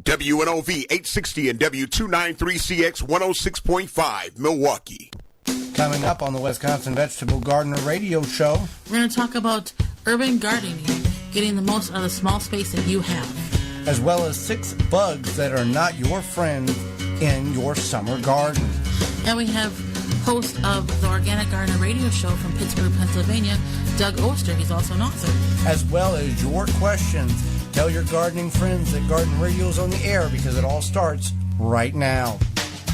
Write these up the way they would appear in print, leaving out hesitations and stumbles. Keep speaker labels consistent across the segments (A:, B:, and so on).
A: WNOV 860 and W293CX 106.5, Milwaukee.
B: Coming up on the Wisconsin Vegetable Gardener Radio Show,
C: we're going to talk about urban gardening, getting the most out of the small space that you have.
B: As well as 6 bugs that are not your friend in your summer garden.
C: And we have host of the Organic Gardener Radio Show from Pittsburgh, Pennsylvania, Doug Oster. He's also an author.
B: As well as your questions. Tell your gardening friends that Garden Radio is on the air because it all starts right now.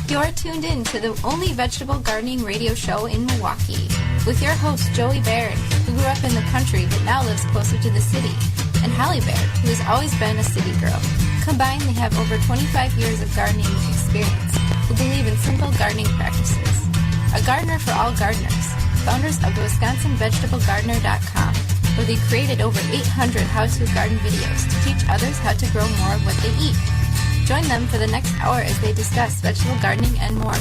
D: You're tuned in to the only vegetable gardening radio show in Milwaukee with your host, Joey Baird, who grew up in the country but now lives closer to the city, and Hallie Baird, who has always been a city girl. Combined, they have over 25 years of gardening experience who believe in simple gardening practices. A gardener for all gardeners, founders of the WisconsinVegetableGardener.com, where they created over 800 how-to garden videos to teach others how to grow more of what they eat. Join them for the next hour as they discuss vegetable gardening and more.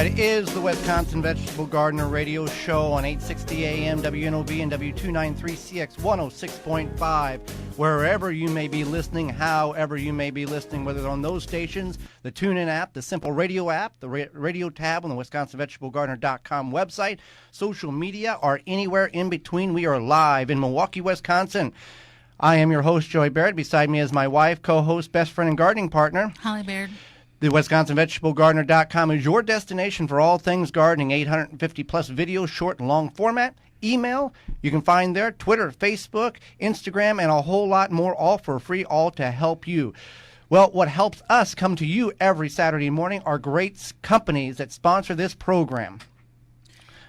B: It is the Wisconsin Vegetable Gardener Radio Show on 860 AM WNOV and W293CX 106.5. Wherever you may be listening, however you may be listening, whether on those stations, the TuneIn app, the Simple Radio app, the radio tab on the WisconsinVegetableGardener.com website, social media, or anywhere in between, we are live in Milwaukee, Wisconsin. I am your host, Joey Baird. Beside me is my wife, co-host, best friend, and gardening partner,
C: Hallie Baird.
B: The WisconsinVegetableGardener.com is your destination for all things gardening. 850-plus videos, short and long format. Email, you can find there, Twitter, Facebook, Instagram, and a whole lot more, all for free, all to help you. Well, what helps us come to you every Saturday morning are great companies that sponsor this program.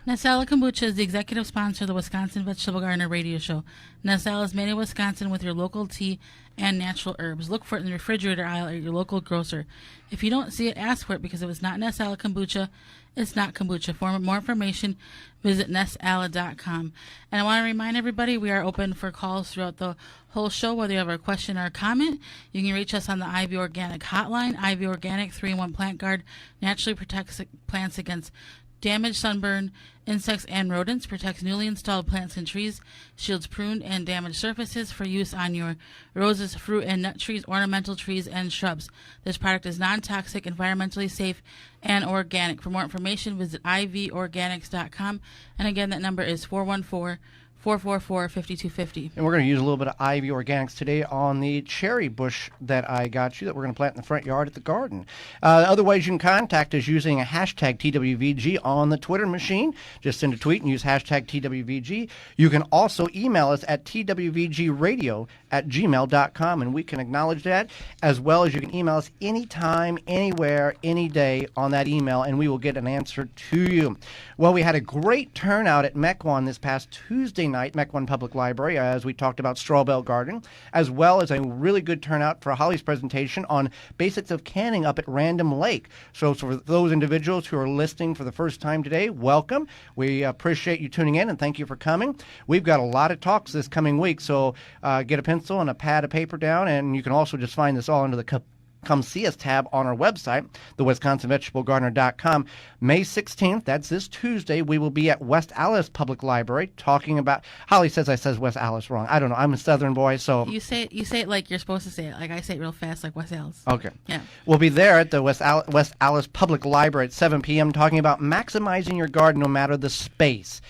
C: Nasala Kombucha is the executive sponsor of the Wisconsin Vegetable Gardener Radio Show. Nasala is made in Wisconsin with your local tea and natural herbs. Look for it in the refrigerator aisle at your local grocer. If you don't see it, ask for it, because if it's not Nasala Kombucha, it's not kombucha. For more information, visit Nasala.com. And I want to remind everybody we are open for calls throughout the whole show. Whether you have a question or a comment, you can reach us on the Ivy Organic hotline. Ivy Organic 3-in-1 Plant Guard naturally protects plants against damage, sunburn, insects, and rodents, protects newly installed plants and trees, shields pruned and damaged surfaces for use on your roses, fruit, and nut trees, ornamental trees, and shrubs. This product is non-toxic, environmentally safe, and organic. For more information, visit ivorganics.com. And again, that number is 414-444-5250.
B: And we're going to use a little bit of Ivy Organics today on the cherry bush that I got you that we're going to plant in the front yard at the garden. Other ways you can contact us using a hashtag TWVG on the Twitter machine. Just send a tweet and use hashtag TWVG. You can also email us at twvgradio@gmail.com, and we can acknowledge that, as well as you can email us anytime, anywhere, any day on that email, and we will get an answer to you. Well, we had a great turnout at Mequon this past Tuesday night, Mequon Public Library, as we talked about straw bale gardening, as well as a really good turnout for Holly's presentation on basics of canning up at Random Lake. So for those individuals who are listening for the first time today, welcome. We appreciate you tuning in, and thank you for coming. We've got a lot of talks this coming week, so get a pencil and a pad of paper down, and you can also just find this all under the Come See Us tab on our website, the WisconsinVegetableGardener.com. May 16th, that's this Tuesday, we will be at West Allis Public Library talking about, Holly says I says West Allis wrong. I don't know. I'm a Southern boy, so.
C: You say it like you're supposed to say it. Like I say it real fast, like West Allis.
B: Okay.
C: Yeah.
B: We'll be there at the West Allis Public Library at 7 p.m. talking about maximizing your garden no matter the space.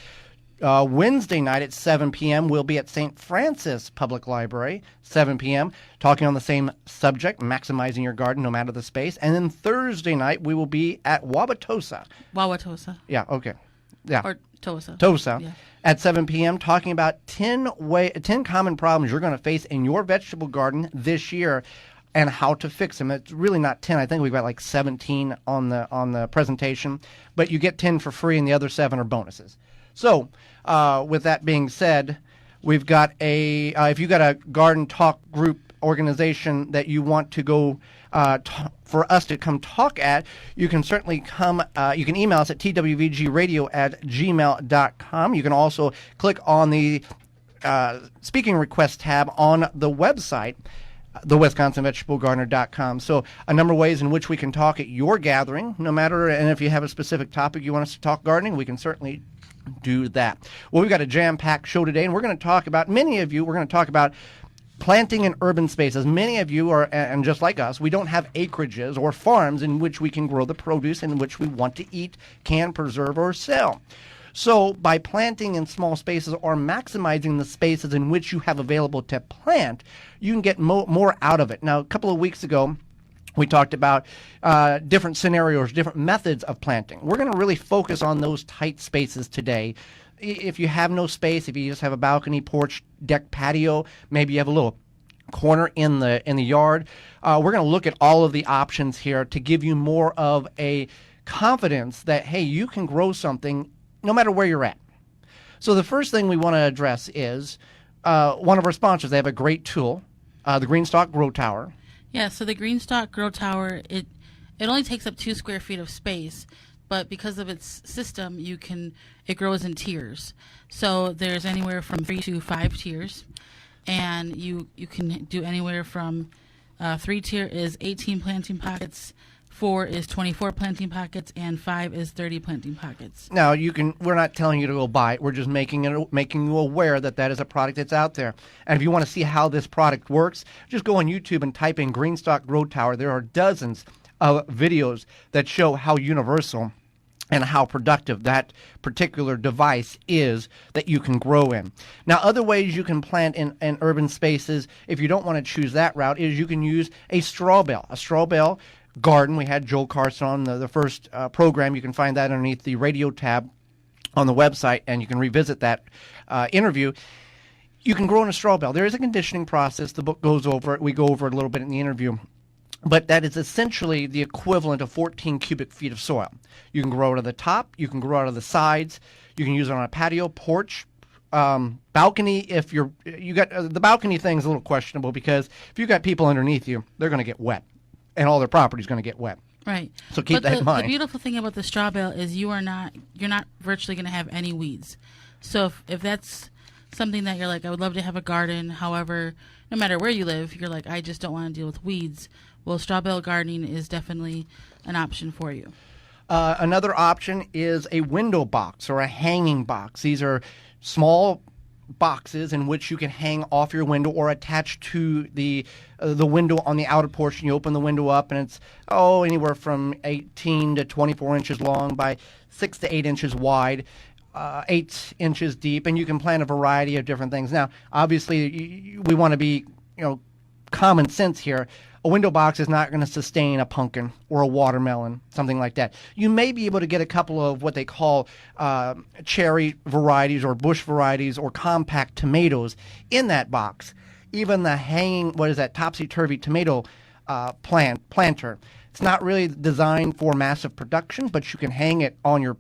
B: Wednesday night at 7 p.m., we'll be at St. Francis Public Library, 7 p.m., talking on the same subject, maximizing your garden no matter the space. And then Thursday night, we will be at Wauwatosa.
C: Wauwatosa.
B: Yeah, okay. Yeah.
C: Or Tosa.
B: Tosa.
C: Yeah.
B: At 7 p.m., talking about 10 common problems you're going to face in your vegetable garden this year and how to fix them. It's really not 10. I think we've got like 17 on the presentation, but you get 10 for free and the other 7 are bonuses. So, with that being said, we've got if you got a garden talk group organization that you want to go for us to come talk at, you can certainly come. You can email us at twvgradio@gmail.com. You can also click on the speaking request tab on the website, the WisconsinVegetableGardener.com. So a number of ways in which we can talk at your gathering, no matter, and if you have a specific topic you want us to talk gardening, we can certainly do that. Well, we've got a jam-packed show today, and we're going to talk about, we're going to talk about planting in urban spaces. Many of you are, and just like us, we don't have acreages or farms in which we can grow the produce in which we want to eat, can preserve, or sell. So by planting in small spaces or maximizing the spaces in which you have available to plant, you can get more out of it. Now, a couple of weeks ago, we talked about different scenarios, different methods of planting. We're going to really focus on those tight spaces today. If you have no space, if you just have a balcony, porch, deck, patio, maybe you have a little corner in the yard, we're going to look at all of the options here to give you more of a confidence that, hey, you can grow something no matter where you're at. So the first thing we want to address is one of our sponsors. They have a great tool, the Greenstock Grow Tower.
C: Yeah, so the Greenstock Grow Tower, it only takes up 2 square feet of space, but because of its system, it grows in tiers. So there's anywhere from 3 to 5 tiers, and you can do anywhere from 3 tier is 18 planting pockets, 4 is 24 planting pockets, and 5 is 30 planting pockets.
B: Now, we're not telling you to go buy it. We're just making you aware that is a product that's out there. And if you want to see how this product works, just go on YouTube and type in Greenstock Grow Tower. There are dozens of videos that show how universal and how productive that particular device is that you can grow in. Now, other ways you can plant in urban spaces, if you don't want to choose that route, is you can use a straw bale. A straw bale garden. We had Joel Carson on the first program. You can find that underneath the radio tab on the website, and you can revisit that interview. You can grow in a straw bale. There is a conditioning process. The book goes over it. We go over it a little bit in the interview. But that is essentially the equivalent of 14 cubic feet of soil. You can grow it at the top. You can grow it out of the sides. You can use it on a patio, porch, balcony. If you got the balcony thing is a little questionable because if you got people underneath you, they're going to get wet, and all their property is going to get wet.
C: Right.
B: So keep that in mind.
C: The beautiful thing about the straw bale is you're not virtually going to have any weeds. So if that's something that you're like, I would love to have a garden. However, no matter where you live, you're like, I just don't want to deal with weeds. Well, straw bale gardening is definitely an option for you.
B: Another option is a window box or a hanging box. These are small boxes in which you can hang off your window or attach to the window on the outer portion. You open the window up, and it's anywhere from 18 to 24 inches long by 6 to 8 inches wide. 8 inches deep, and you can plant a variety of different things. Now, obviously, we want to be, common sense here. A window box is not going to sustain a pumpkin or a watermelon, something like that. You may be able to get a couple of what they call cherry varieties or bush varieties or compact tomatoes in that box. Even the hanging, topsy-turvy tomato planter. It's not really designed for massive production, but you can hang it on your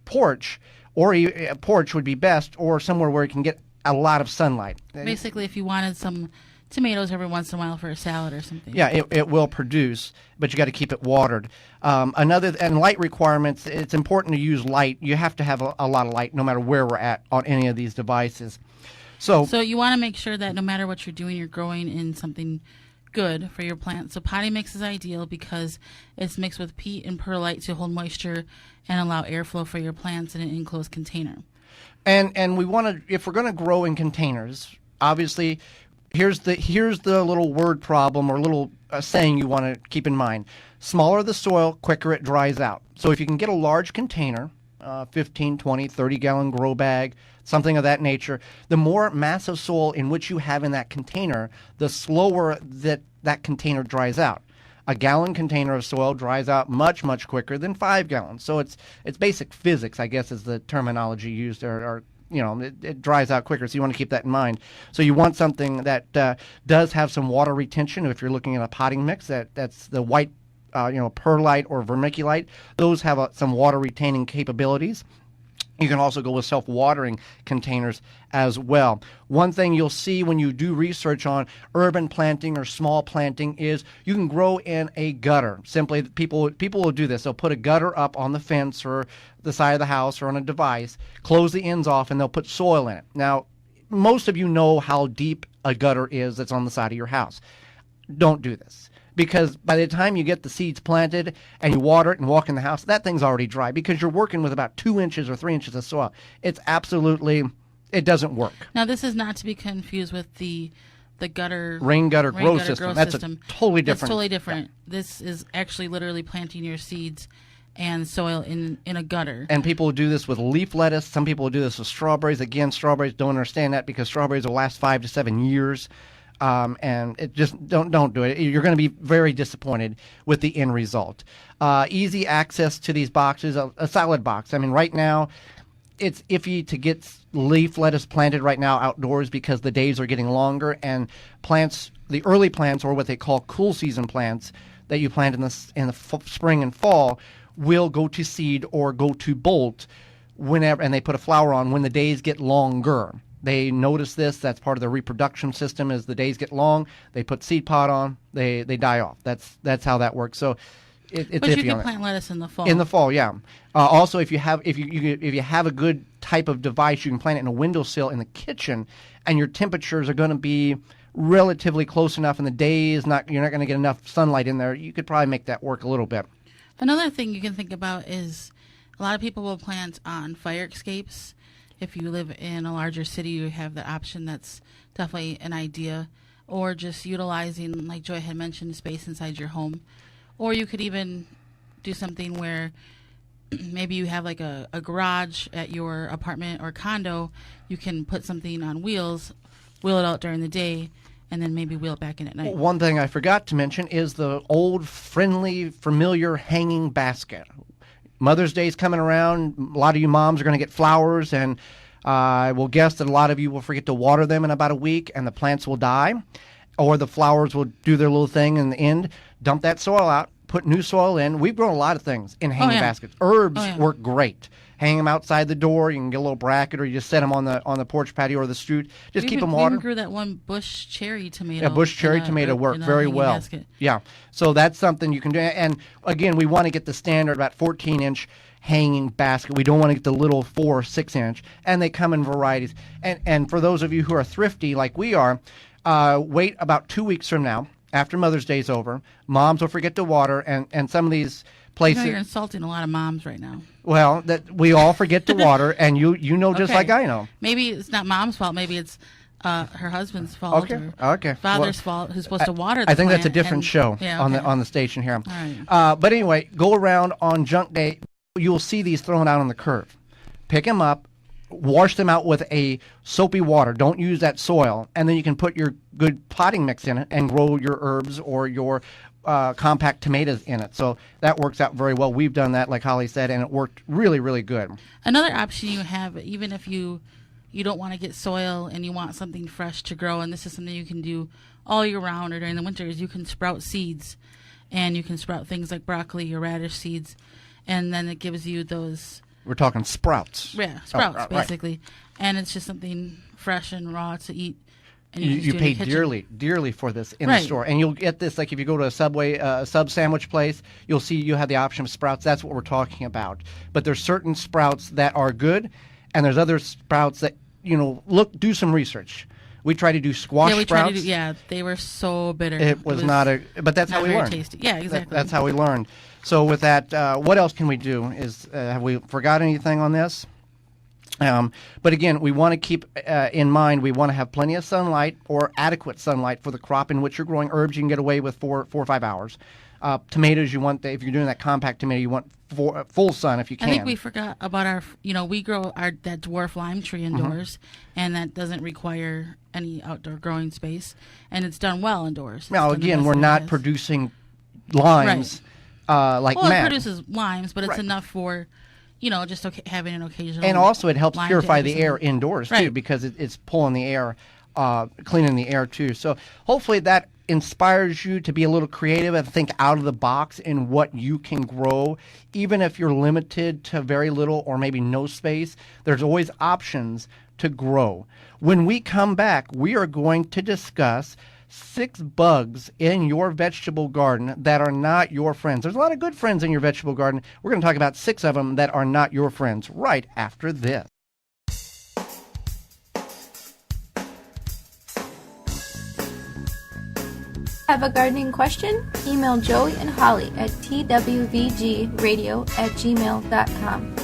B: porch, or a porch would be best, or somewhere where it can get a lot of sunlight.
C: Basically, if you wanted some tomatoes every once in a while for a salad or something.
B: Yeah, it will produce, but you got to keep it watered. And light requirements, it's important to use light. You have to have a lot of light no matter where we're at on any of these devices. So
C: you want to make sure that no matter what you're doing, you're growing in something good for your plant. So potting mix is ideal because it's mixed with peat and perlite to hold moisture and allow airflow for your plants in an enclosed container.
B: And we want to, if we're going to grow in containers, obviously, here's the little word problem or little saying you want to keep in mind. Smaller the soil, quicker it dries out. So if you can get a large container, 15, 20, 30-gallon grow bag, something of that nature, the more mass of soil in which you have in that container, the slower that container dries out. A gallon container of soil dries out much, much quicker than 5 gallons. So it's basic physics, I guess, is the terminology used, or it dries out quicker, so you want to keep that in mind. So you want something that does have some water retention. If you're looking at a potting mix, that's the white, perlite or vermiculite. Those have some water retaining capabilities. You can also go with self-watering containers as well. One thing you'll see when you do research on urban planting or small planting is you can grow in a gutter. Simply, people will do this. They'll put a gutter up on the fence or the side of the house or on a device, close the ends off, and they'll put soil in it. Now, most of you know how deep a gutter is that's on the side of your house. Don't do this. because by the time you get the seeds planted and you water it and walk in the house, that thing's already dry because you're working with about 2 inches or 3 inches of soil. It's absolutely, it doesn't work.
C: Now, this is not to be confused with the gutter
B: rain gutter grow system. That's
C: system.
B: A totally different.
C: That's totally different. Yeah. This is actually literally planting your seeds and soil in a gutter.
B: And people will do this with leaf lettuce. Some people will do this with strawberries. Again, strawberries don't understand that because strawberries will last 5 to 7 years. And it just don't do it. You're going to be very disappointed with the end result. Easy access to these boxes, a salad box. I mean, right now, it's iffy to get leaf lettuce planted right now outdoors because the days are getting longer, and plants, the early plants, or what they call cool season plants that you plant in the spring and fall, will go to seed or go to bolt whenever, and they put a flower on when the days get longer. They notice this. That's part of their reproduction system. As the days get long, they put seed pod on. They die off. That's how that works. So it's
C: but you
B: iffy
C: can
B: on
C: plant lettuce in the fall.
B: in the fall, yeah. Also, if you have a good type of device, you can plant it in a windowsill in the kitchen, and your temperatures are going to be relatively close enough, and the day is not, you're not going to get enough sunlight in there. You could probably make that work a little bit.
C: Another thing you can think about is a lot of people will plant on fire escapes. If you live in a larger city, you have the option. That's definitely an idea. Or just utilizing, like Joy had mentioned, space inside your home. Or you could even do something where maybe you have like a garage at your apartment or condo. You can put something on wheels, wheel it out during the day, and then maybe wheel it back in at night.
B: One thing I forgot to mention is the old, friendly, familiar hanging basket. Mother's Day is coming around. A lot of you moms are going to get flowers, and I will guess that a lot of you will forget to water them in about a week, and the plants will die, or the flowers will do their little thing in the end. Dump that soil out, put new soil in. We've grown a lot of things in hanging baskets. Herbs work great. Hang them outside the door. You can get a little bracket, or you just set them on the porch patio or the street. Just keep them watered.
C: We even grew that one bush cherry tomato.
B: Yeah, bush cherry tomato worked very well.
C: Basket.
B: Yeah, so that's something you can do. And again, we want to get the standard about 14-inch hanging basket. We don't want to get the little 4 or 6-inch, and they come in varieties. And for those of you who are thrifty like we are, wait about 2 weeks from now, after Mother's Day's over. Moms will forget to water, and some of these places.
C: You're insulting a lot of moms right now.
B: Well, that we all forget to water, and you know just like I know.
C: Maybe it's not mom's fault. Maybe it's her husband's fault.
B: Okay.
C: Father's fault, who's supposed to water the
B: I think
C: plant,
B: that's a different show on the station here.
C: All right.
B: But anyway, go around on junk day. You'll see these thrown out on the curb. Pick them up, wash them out with a soapy water. Don't use that soil. And then you can put your good potting mix in it and grow your herbs or your compact tomatoes in it. So that works out very well. We've done that, like Holly said, and it worked really, really good.
C: Another option you have, even if you don't want to get soil and you want something fresh to grow, and this is something you can do all year round or during the winter, is you can sprout seeds. And you can sprout things like broccoli or radish seeds. And then it gives you those...
B: We're talking sprouts.
C: Yeah, sprouts, basically. Right. And it's just something fresh and raw to eat. And
B: you pay dearly for this in the store. And you'll get this, like if you go to a Subway, sub sandwich place, you'll see you have the option of sprouts. That's what we're talking about. But there's certain sprouts that are good, and there's other sprouts that, do some research. We try to do squash sprouts.
C: They were so bitter.
B: It was not but that's how we learned.
C: Tasty. Yeah, exactly.
B: That's how we learned. So with that, what else can we do? Have we forgot anything on this? But again, we want to keep in mind, we want to have plenty of sunlight or adequate sunlight for the crop in which you're growing. Herbs, you can get away with 4 or 5 hours. Tomatoes, if you're doing that compact tomato, you want full sun if you can.
C: I think we forgot about we grow that dwarf lime tree indoors, and that doesn't require any outdoor growing space, and it's done well indoors.
B: Now, again, we're not producing limes like
C: Matt.
B: It
C: produces limes, but it's enough for... just having an occasional.
B: And also, it helps purify the air indoors too, because it's pulling the air, cleaning the air too. So hopefully that inspires you to be a little creative and think out of the box in what you can grow, even if you're limited to very little or maybe no space. There's always options to grow. When we come back, we are going to discuss 6 bugs in your vegetable garden that are not your friends. There's a lot of good friends in your vegetable garden. We're going to talk about 6 of them that are not your friends right after this.
D: Have a gardening question? Email Joey and Holly at twvgradio@gmail.com.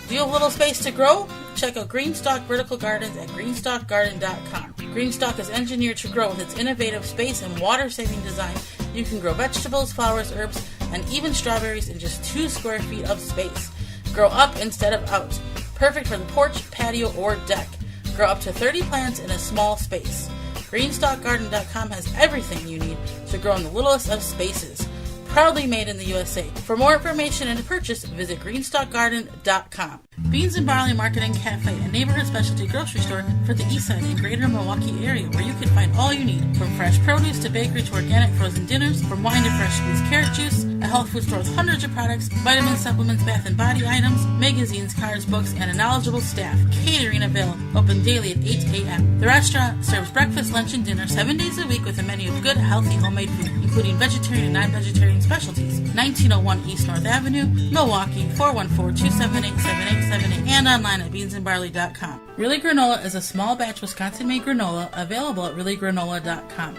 C: Do you have a little space to grow? Check out Greenstock Vertical Gardens at greenstockgarden.com. Greenstock is engineered to grow with its innovative space and water-saving design. You can grow vegetables, flowers, herbs, and even strawberries in just 2 square feet of space. Grow up instead of out. Perfect for the porch, patio, or deck. Grow up to 30 plants in a small space. GreenstockGarden.com has everything you need to grow in the littlest of spaces. Proudly made in the USA. For more information and to purchase, visit greenstockgarden.com. Beans and Barley Market and Cafe, a neighborhood specialty grocery store for the East Side and Greater Milwaukee area, where you can find all you need, from fresh produce to bakery to organic frozen dinners, from wine to fresh squeezed carrot juice, a health food store with hundreds of products, vitamins, supplements, bath and body items, magazines, cards, books, and a knowledgeable staff. Catering available, open daily at 8 a.m. The restaurant serves breakfast, lunch, and dinner 7 days a week with a menu of good, healthy, homemade food, including vegetarian and non-vegetarian specialties. 1901 East North Avenue, Milwaukee, 414-278-7878, and online at beansandbarley.com. Really Granola is a small batch Wisconsin-made granola available at reallygranola.com.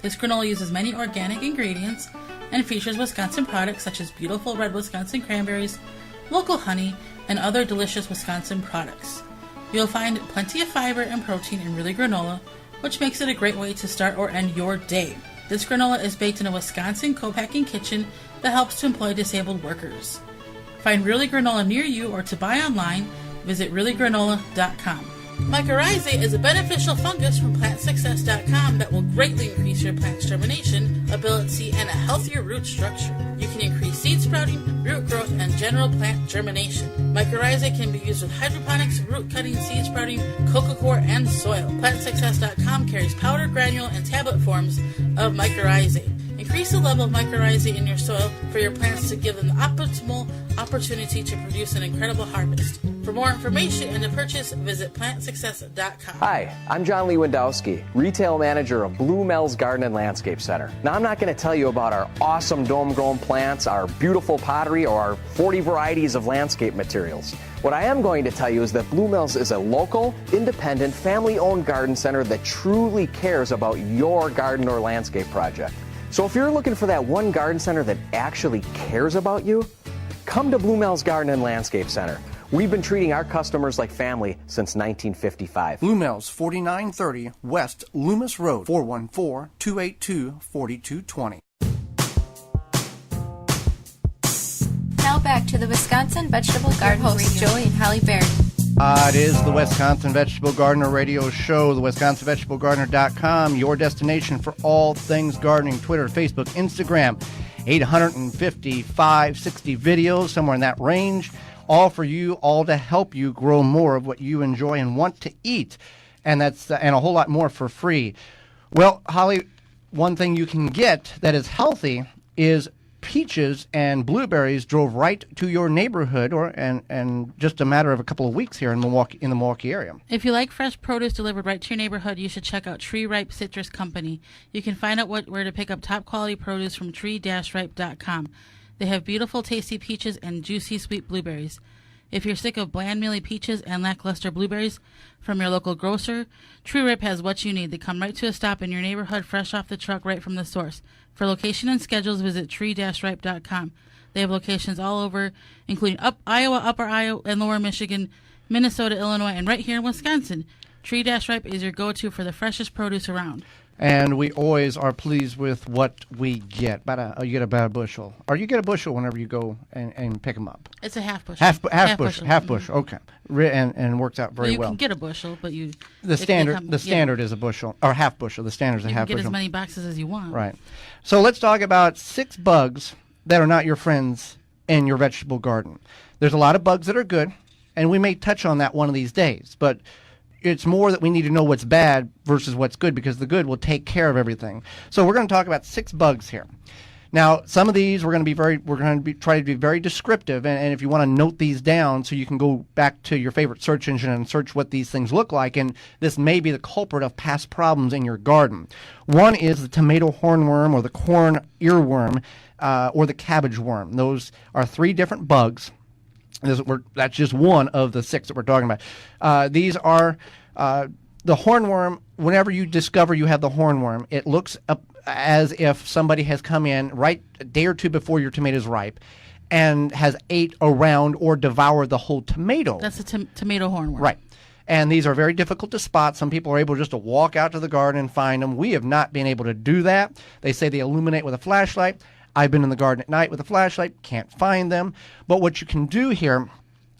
C: This granola uses many organic ingredients and features Wisconsin products such as beautiful red Wisconsin cranberries, local honey, and other delicious Wisconsin products. You'll find plenty of fiber and protein in Really Granola, which makes it a great way to start or end your day. This granola is baked in a Wisconsin co-packing kitchen that helps to employ disabled workers. Find Really Granola near you or to buy online, visit reallygranola.com. Mycorrhizae is a beneficial fungus from PlantSuccess.com that will greatly increase your plant's germination ability and a healthier root structure. You can increase seed sprouting, root growth, and general plant germination. Mycorrhizae can be used with hydroponics, root cutting, seed sprouting, coco coir, and soil. PlantSuccess.com carries powder, granule, and tablet forms of mycorrhizae. Increase the level of mycorrhizae in your soil for your plants to give them the optimal opportunity to produce an incredible harvest. For more information and to purchase, visit PlantSuccess.com.
E: Hi, I'm John Lewandowski, Retail Manager of Blue Mel's Garden and Landscape Center. Now, I'm not going to tell you about our awesome dome-grown plants, our beautiful pottery, or our 40 varieties of landscape materials. What I am going to tell you is that Blue Mel's is a local, independent, family-owned garden center that truly cares about your garden or landscape project. So if you're looking for that one garden center that actually cares about you, come to Blue Mel's Garden and Landscape Center. We've been treating our customers like family since 1955.
B: Blue Mel's, 4930 West Loomis Road, 414-282-4220.
D: Now back to the Wisconsin Vegetable Garden hosts Joey and Holly Baird.
B: It is the Wisconsin Vegetable Gardener Radio Show, the WisconsinVegetableGardener.com, your destination for all things gardening, Twitter, Facebook, Instagram, 855, 60 videos, somewhere in that range, all for you, all to help you grow more of what you enjoy and want to eat, and that's and a whole lot more for free. Well, Holly, one thing you can get that is healthy is peaches and blueberries drove right to your neighborhood, and just a matter of a couple of weeks here in the Milwaukee area.
C: If you like fresh produce delivered right to your neighborhood, you should check out Tree Ripe Citrus Company. You can find out where to pick up top quality produce from tree-ripe.com. They have beautiful, tasty peaches and juicy, sweet blueberries. If you're sick of bland, mealy peaches and lackluster blueberries from your local grocer, Tree Ripe has what you need. They come right to a stop in your neighborhood, fresh off the truck, right from the source. For location and schedules, visit tree-ripe.com. They have locations all over, including Iowa, Upper Iowa, and Lower Michigan, Minnesota, Illinois, and right here in Wisconsin. Tree-Ripe is your go-to for the freshest produce around.
B: And we always are pleased with what we get. You get about a bushel. Or you get a bushel whenever you go and pick them up.
C: It's a half bushel.
B: Half bushel. Okay. And works out very well.
C: You can get a bushel, but
B: the standard is a bushel, or half bushel. The standard is a half bushel.
C: You can get as many boxes as you want.
B: Right. So let's talk about 6 bugs that are not your friends in your vegetable garden. There's a lot of bugs that are good, and we may touch on that one of these days, but it's more that we need to know what's bad versus what's good, because the good will take care of everything. So we're going to talk about 6 bugs here. Now, some of these we're going to try to be very descriptive, and if you want to note these down so you can go back to your favorite search engine and search what these things look like, and this may be the culprit of past problems in your garden. One is the tomato hornworm, or the corn earworm, or the cabbage worm. Those are 3 different bugs. That's just one of the 6 that we're talking about. These are The hornworm, whenever you discover you have the hornworm, it looks up as if somebody has come in right a day or two before your tomatoes ripe and has ate around or devoured the whole tomato.
C: That's a tomato hornworm.
B: Right. And these are very difficult to spot. Some people are able just to walk out to the garden and find them. We have not been able to do that. They say they illuminate with a flashlight. I've been in the garden at night with a flashlight, can't find them. But what you can do here,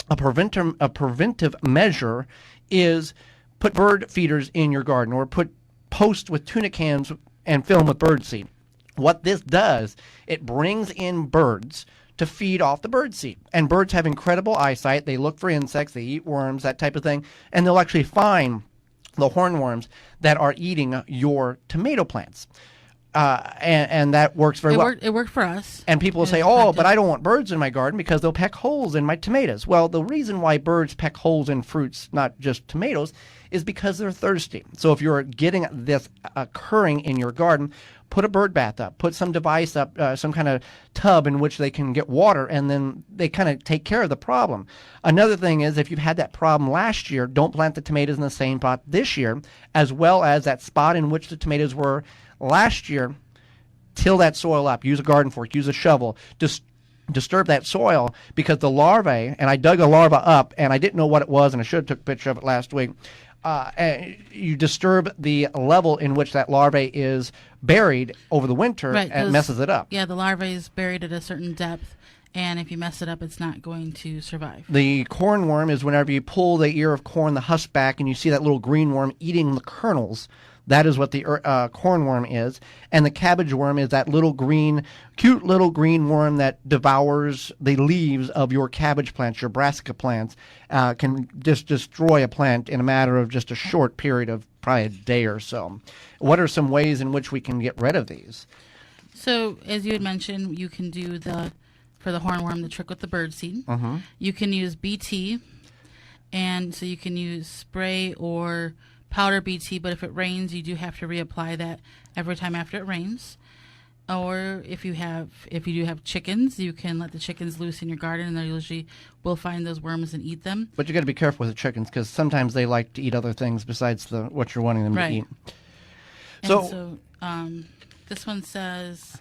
B: a preventive measure, is put bird feeders in your garden or put posts with tuna cans and fill them with birdseed. What this does, it brings in birds to feed off the birdseed. And birds have incredible eyesight. They look for insects, they eat worms, that type of thing, and they'll actually find the hornworms that are eating your tomato plants. And that works very well.
C: It worked for us.
B: And people will say, but I don't want birds in my garden because they'll peck holes in my tomatoes. Well, the reason why birds peck holes in fruits, not just tomatoes, is because they're thirsty. So if you're getting this occurring in your garden, put a bird bath up, put some device up, some kind of tub in which they can get water, and then they kind of take care of the problem. Another thing is, if you've had that problem last year, don't plant the tomatoes in the same spot this year, as well as that spot in which the tomatoes were last year. Till that soil up. Use a garden fork, use a shovel. Disturb that soil, because the larvae, and I dug a larva up, and I didn't know what it was, and I should have took a picture of it last week. You disturb the level in which that larvae is buried over the winter,
C: right,
B: and messes it up.
C: Yeah, the larvae is buried at a certain depth, and if you mess it up, it's not going to survive.
B: The cornworm is whenever you pull the ear of corn, the husk back, and you see that little green worm eating the kernels. That is what the cornworm is. And the cabbage worm is that little green, cute little green worm that devours the leaves of your cabbage plants, your brassica plants, can just destroy a plant in a matter of just a short period of probably a day or so. What are some ways in which we can get rid of these?
C: So, as you had mentioned, you can do for the hornworm, the trick with the birdseed.
B: Mm-hmm.
C: You can use BT, and so you can use spray or powder BT, but if it rains, you do have to reapply that every time after it rains. Or if you do have chickens, you can let the chickens loose in your garden, and they usually will find those worms and eat them.
B: But you got to be careful with the chickens, because sometimes they like to eat other things besides what you're wanting them to eat.
C: So this one says,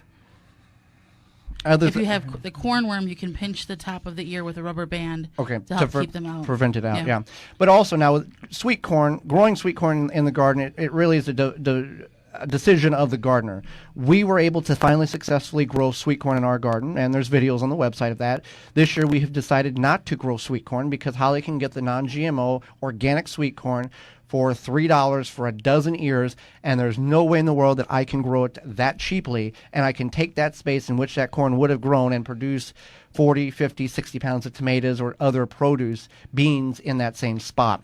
C: if you have the cornworm, you can pinch the top of the ear with a rubber band to help keep them out.
B: Prevent it out, yeah. But also now with sweet corn, growing sweet corn in the garden, it really is a decision of the gardener. We were able to finally successfully grow sweet corn in our garden, and there's videos on the website of that. This year we have decided not to grow sweet corn because Holly can get the non-GMO organic sweet corn for $3 for a dozen ears, and there's no way in the world that I can grow it that cheaply, and I can take that space in which that corn would have grown and produce 40, 50, 60 pounds of tomatoes or other produce, beans in that same spot.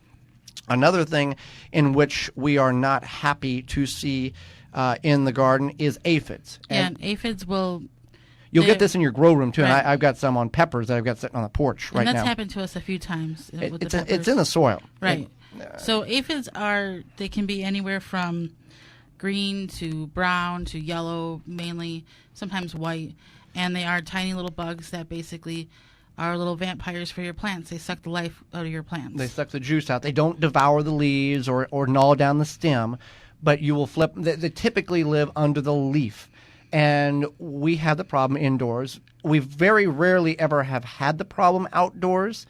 B: Another thing in which we are not happy to see in the garden is aphids.
C: And aphids will...
B: You'll get this in your grow room, too, right. And I've got some on peppers that I've got sitting on the porch right now.
C: And that's happened to us a few times with the peppers.
B: It's in the soil.
C: Right. So aphids they can be anywhere from green to brown to yellow, mainly, sometimes white. And they are tiny little bugs that basically are little vampires for your plants. They suck the life out of your plants.
B: They suck the juice out. They don't devour the leaves or gnaw down the stem, but you will flip. They typically live under the leaf. And we have the problem indoors. We very rarely ever have had the problem outdoors.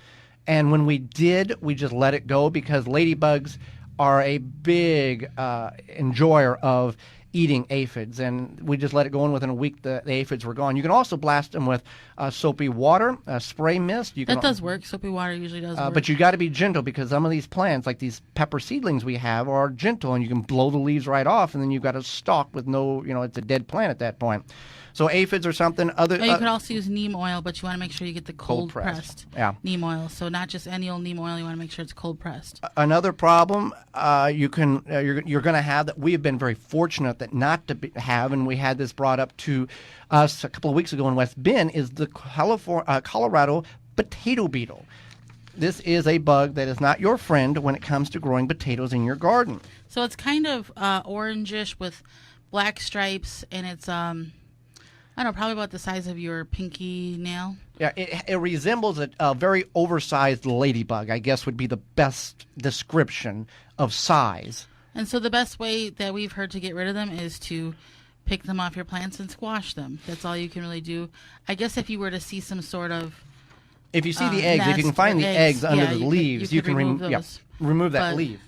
B: And when we did, we just let it go because ladybugs are a big enjoyer of eating aphids. And we just let it go, and within a week, the aphids were gone. You can also blast them with soapy water, spray mist.
C: That does work. Soapy water usually does work.
B: But you got to be gentle because some of these plants, like these pepper seedlings we have, are gentle, and you can blow the leaves right off, and then you've got a stalk with no, it's a dead plant at that point. So aphids or something.
C: You could also use neem oil, but you want to make sure you get the cold pressed neem oil. So not just any old neem oil. You want to make sure it's cold pressed.
B: Another problem you're going to have that we have been very fortunate that not to have, and we had this brought up to us a couple of weeks ago in West Bend, is the Colorado potato beetle. This is a bug that is not your friend when it comes to growing potatoes in your garden.
C: So it's kind of orangish with black stripes, and it's probably about the size of your pinky nail.
B: Yeah, it resembles a very oversized ladybug, I guess would be the best description of size.
C: And so the best way that we've heard to get rid of them is to pick them off your plants and squash them. That's all you can really do. I guess if you were to see some sort of
B: if you see the eggs, if you can find the eggs under the leaves, you can
C: remove those.
B: Remove that leaf.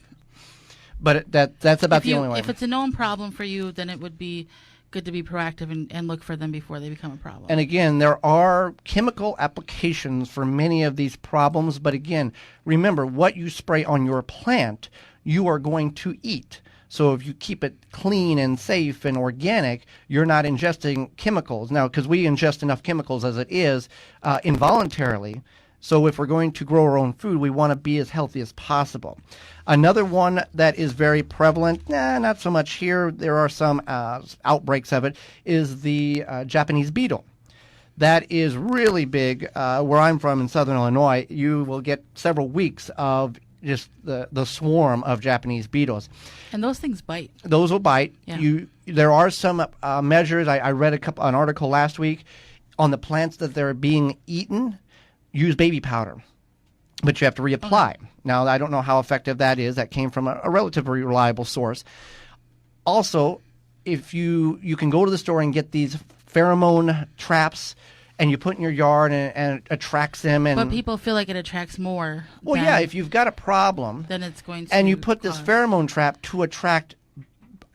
B: But that's about the only way.
C: If it's a known problem for you, then it would be good to be proactive and look for them before they become a problem.
B: And again, there are chemical applications for many of these problems. But again, remember, what you spray on your plant, you are going to eat. So if you keep it clean and safe and organic, you're not ingesting chemicals. Now, because we ingest enough chemicals as it is involuntarily. So if we're going to grow our own food, we want to be as healthy as possible. Another one that is very prevalent, not so much here, there are some outbreaks of it, is the Japanese beetle. That is really big. Where I'm from in southern Illinois, you will get several weeks of just the swarm of Japanese beetles.
C: And those things bite.
B: Those will bite.
C: Yeah.
B: There are some measures. I read an article last week on the plants that they're being eaten. Use baby powder, but you have to reapply. Okay. Now, I don't know how effective that is. That came from a relatively reliable source. Also, if you can go to the store and get these pheromone traps, and you put in your yard and it attracts them.
C: But people feel like it attracts more.
B: Well, yeah, if you've got a problem,
C: then it's going to.
B: And you put this pheromone trap to attract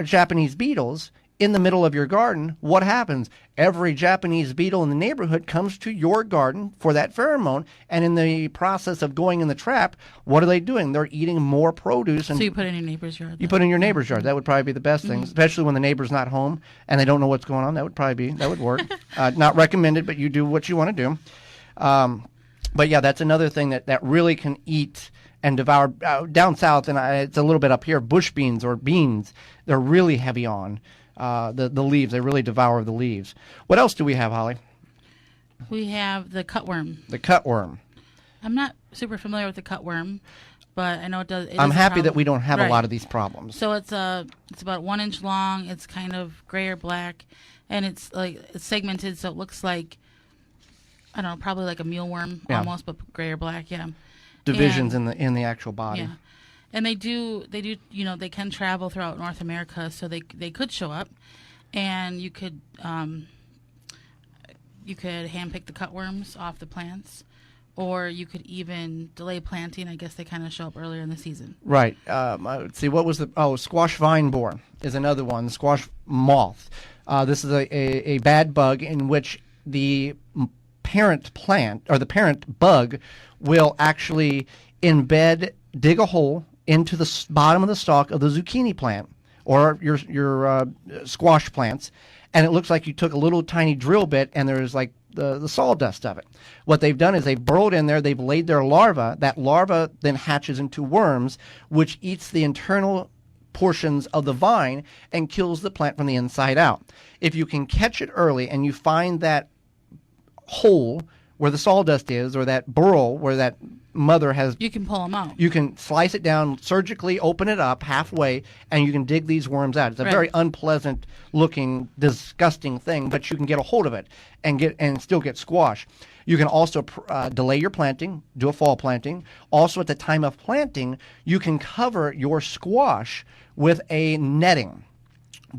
B: Japanese beetles in the middle of your garden, what happens? Every Japanese beetle in the neighborhood comes to your garden for that pheromone, and in the process of going in the trap, what are they doing? They're eating more produce. And
C: so you put it in your neighbor's yard.
B: You put it in your neighbor's yard. That would probably be the best thing, especially when the neighbor's not home and they don't know what's going on. That would work. Not recommended, but you do what you want to do. But yeah, that's another thing that really can eat and devour. Down south, and it's a little bit up here, bush beans or beans, they're really heavy on. The leaves. They really devour the leaves. What else do we have, Holly?
C: We have the cutworm.
B: The cutworm.
C: I'm not super familiar with the cutworm, but I know it does.
B: I'm happy that we don't have a lot of these problems.
C: So it's about 1 inch long. It's kind of gray or black, and it's segmented, so it looks like, I don't know, probably like a mealworm almost, but gray or black. Yeah.
B: Divisions in the actual body.
C: Yeah. And they do, they can travel throughout North America, so they could show up, and you could handpick the cutworms off the plants, or you could even delay planting. I guess they kind of show up earlier in the season.
B: Right. Let's see, what was squash vine borer is another one, the squash moth. This is a bad bug in which the parent plant, or the parent bug, will actually dig a hole into the bottom of the stalk of the zucchini plant or your squash plants, and it looks like you took a little tiny drill bit and there's like the sawdust of it. What they've done is they've burrowed in there, they've laid their larva. That larva then hatches into worms, which eats the internal portions of the vine and kills the plant from the inside out. If you can catch it early and you find that hole where the sawdust is, or that burrow where that mother has...
C: You can pull them out.
B: You can slice it down, surgically open it up halfway, and you can dig these worms out. It's a very unpleasant looking, disgusting thing, but you can get a hold of it and still get squash. You can also delay your planting, do a fall planting. Also, at the time of planting, you can cover your squash with a netting.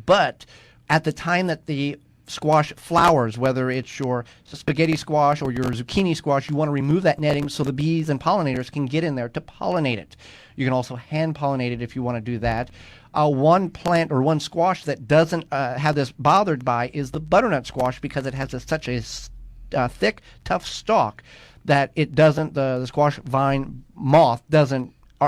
B: But at the time that the squash flowers, whether it's your spaghetti squash or your zucchini squash, you want to remove that netting so the bees and pollinators can get in there to pollinate it. You can also hand pollinate it if you want to do that. One plant or one squash that doesn't have this bothered by is the butternut squash, because it has such a thick, tough stalk that it doesn't. The squash vine moth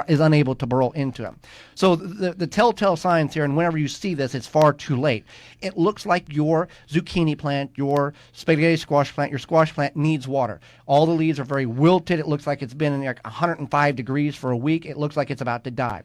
B: is unable to burrow into them. So the telltale signs here, and whenever you see this, it's far too late. It looks like your zucchini plant, your spaghetti squash plant, your squash plant needs water. All the leaves are very wilted. It looks like it's been in like 105 degrees for a week. It looks like it's about to die.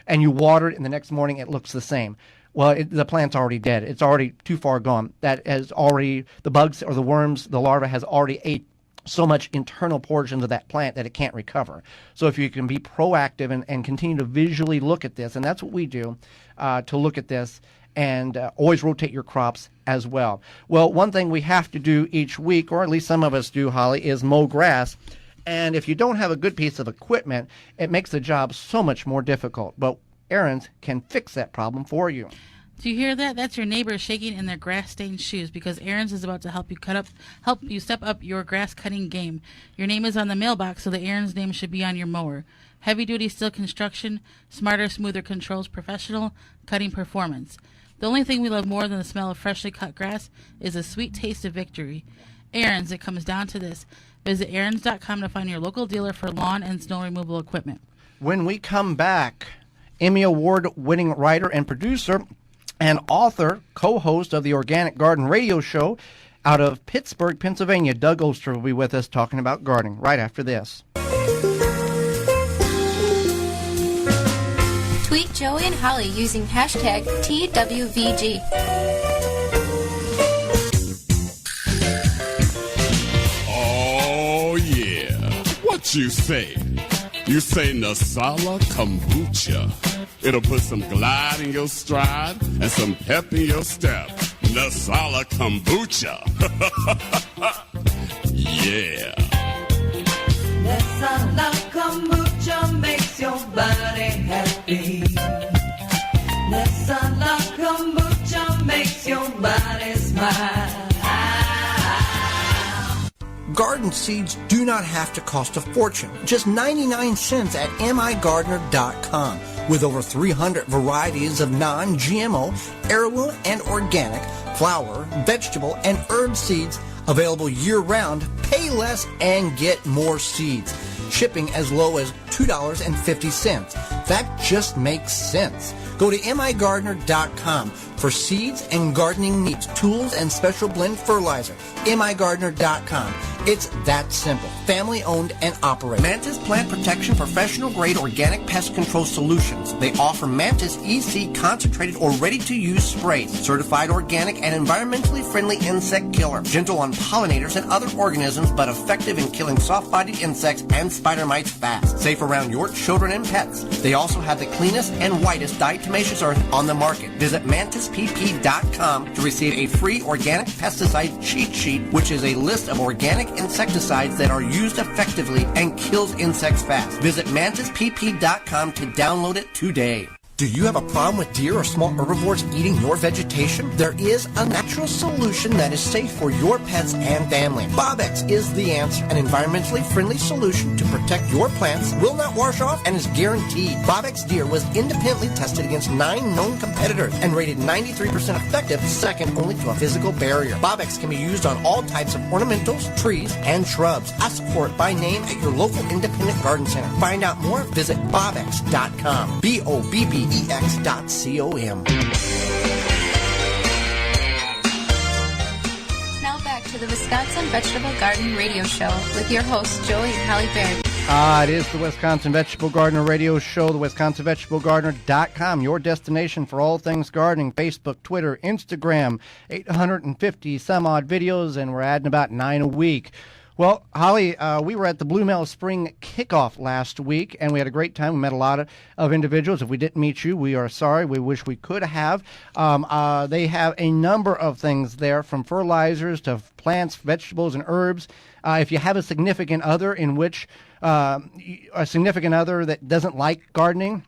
B: And you water it, and the next morning it looks the same. Well, the plant's already dead. It's already too far gone. That has already, the bugs or the worms, the larva has already ate so much internal portions of that plant that it can't recover. So if you can be proactive and continue to visually look at this, and that's what we do, to look at this and always rotate your crops as well. Well, one thing we have to do each week, or at least some of us do, Holly, is mow grass. And if you don't have a good piece of equipment, it makes the job so much more difficult. But Aaron's can fix that problem for you.
C: Do you hear that? That's your neighbor shaking in their grass-stained shoes because Aaron's is about to help you step up your grass-cutting game. Your name is on the mailbox, so the Aaron's name should be on your mower. Heavy-duty steel construction, smarter, smoother controls, professional cutting performance. The only thing we love more than the smell of freshly cut grass is a sweet taste of victory. Aaron's, it comes down to this. Visit Aaron's.com to find your local dealer for lawn and snow removal equipment.
B: When we come back, Emmy Award-winning writer and producer and author, co-host of the Organic Garden Radio Show out of Pittsburgh, Pennsylvania, Doug Oster will be with us talking about gardening right after this.
D: Tweet Joey and Holly using hashtag TWVG.
F: Oh, yeah. What you say? You say Nasala Kombucha. It'll put some glide in your stride and some pep in your step. Nasala Kombucha. Yeah.
G: Nasala Kombucha makes your body happy. Nasala Kombucha makes your body smile.
H: Garden seeds do not have to cost a fortune. Just 99 cents at migardener.com. With over 300 varieties of non-GMO, heirloom, and organic flower, vegetable, and herb seeds available year-round, pay less and get more seeds. Shipping as low as $2.50. That just makes sense. Go to migardener.com for seeds and gardening needs, tools, and special blend fertilizer. migardener.com. It's that simple. Family owned and operated. Mantis Plant Protection Professional Grade Organic Pest Control Solutions. They offer Mantis EC concentrated or ready to use sprays. Certified organic and environmentally friendly insect killer. Gentle on pollinators and other organisms, but effective in killing soft-bodied insects and spider mites fast. Safe around your children and pets. They also have the cleanest and whitest diatomaceous earth on the market. Visit mantispp.com to receive a free organic pesticide cheat sheet, which is a list of organic insecticides that are used effectively and kills insects fast. Visit mantispp.com to download it today. Do you have a problem with deer or small herbivores eating your vegetation? There is a natural solution that is safe for your pets and family. Bobex is the answer. An environmentally friendly solution to protect your plants, will not wash off, and is guaranteed. Bobex Deer was independently tested against 9 known competitors and rated 93% effective, second only to a physical barrier. Bobex can be used on all types of ornamentals, trees, and shrubs. Ask for it by name at your local independent garden center. Find out more, visit bobex.com. BOBBEX.com.
D: Now back to the Wisconsin Vegetable Garden Radio Show with your hosts, Joey and Holly Baird.
B: It is the Wisconsin Vegetable Gardener Radio Show, the WisconsinVegetableGardener.com, your destination for all things gardening. Facebook, Twitter, Instagram, 850 some odd videos, and we're adding about 9 a week. Well, Holly, we were at the Blue Mel Spring Kickoff last week, and we had a great time. We met a lot of individuals. If we didn't meet you, we are sorry. We wish we could have. They have a number of things there, from fertilizers to plants, vegetables, and herbs. If you have a significant other that doesn't like gardening,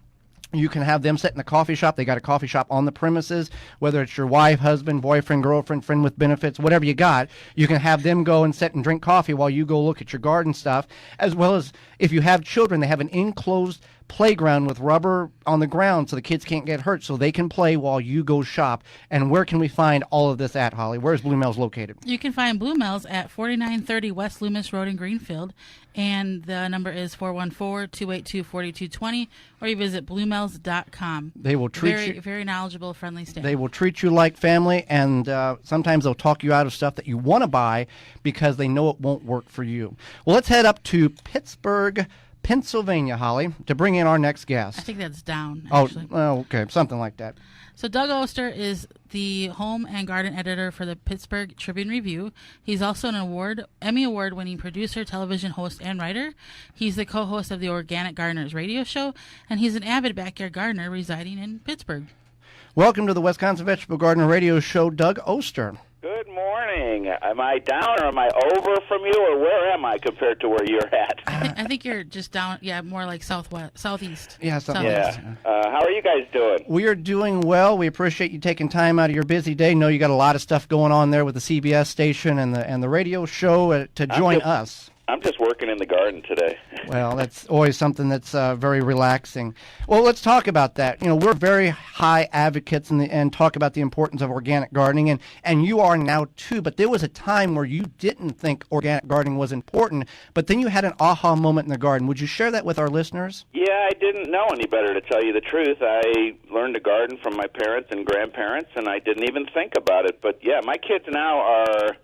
B: you can have them sit in the coffee shop. They got a coffee shop on the premises, whether it's your wife, husband, boyfriend, girlfriend, friend with benefits, whatever you got. You can have them go and sit and drink coffee while you go look at your garden stuff. As well as if you have children, they have an enclosed playground with rubber on the ground so the kids can't get hurt, so they can play while you go shop. And where can we find all of this at, Holly? Where's Blue Mel's located?
C: You can find Blue Mel's at 4930 West Loomis Road in Greenfield, and the number is 414-282-4220, or you visit bluemels.com.
B: They will treat
C: you very knowledgeable, friendly staff.
B: They will treat you like family, and sometimes they'll talk you out of stuff that you want to buy because they know it won't work for you. Well, let's head up to Pittsburgh, Pennsylvania, Holly, to bring in our next guest.
C: I think that's down, actually.
B: Oh, okay, something like that.
C: So Doug Oster is the home and garden editor for the Pittsburgh Tribune Review. He's also an Emmy Award-winning producer, television host, and writer. He's the co-host of the Organic Gardeners radio show, and he's an avid backyard gardener residing in Pittsburgh.
B: Welcome to the Wisconsin Vegetable Gardener Radio Show, Doug Oster.
I: Good morning. Am I down or am I over from you, or where am I compared to where you're at?
C: I think you're just down, more like southeast.
B: Yeah, southeast.
I: Yeah. How are you guys doing?
B: We are doing well. We appreciate you taking time out of your busy day. Know you got a lot of stuff going on there with the CBS station and the radio show to join us.
I: I'm just working in the garden today.
B: Well, that's always something that's very relaxing. Well, let's talk about that. We're very high advocates and talk about the importance of organic gardening, and you are now too. But there was a time where you didn't think organic gardening was important, but then you had an aha moment in the garden. Would you share that with our listeners?
I: Yeah, I didn't know any better, to tell you the truth. I learned to garden from my parents and grandparents, and I didn't even think about it. But yeah, my kids now are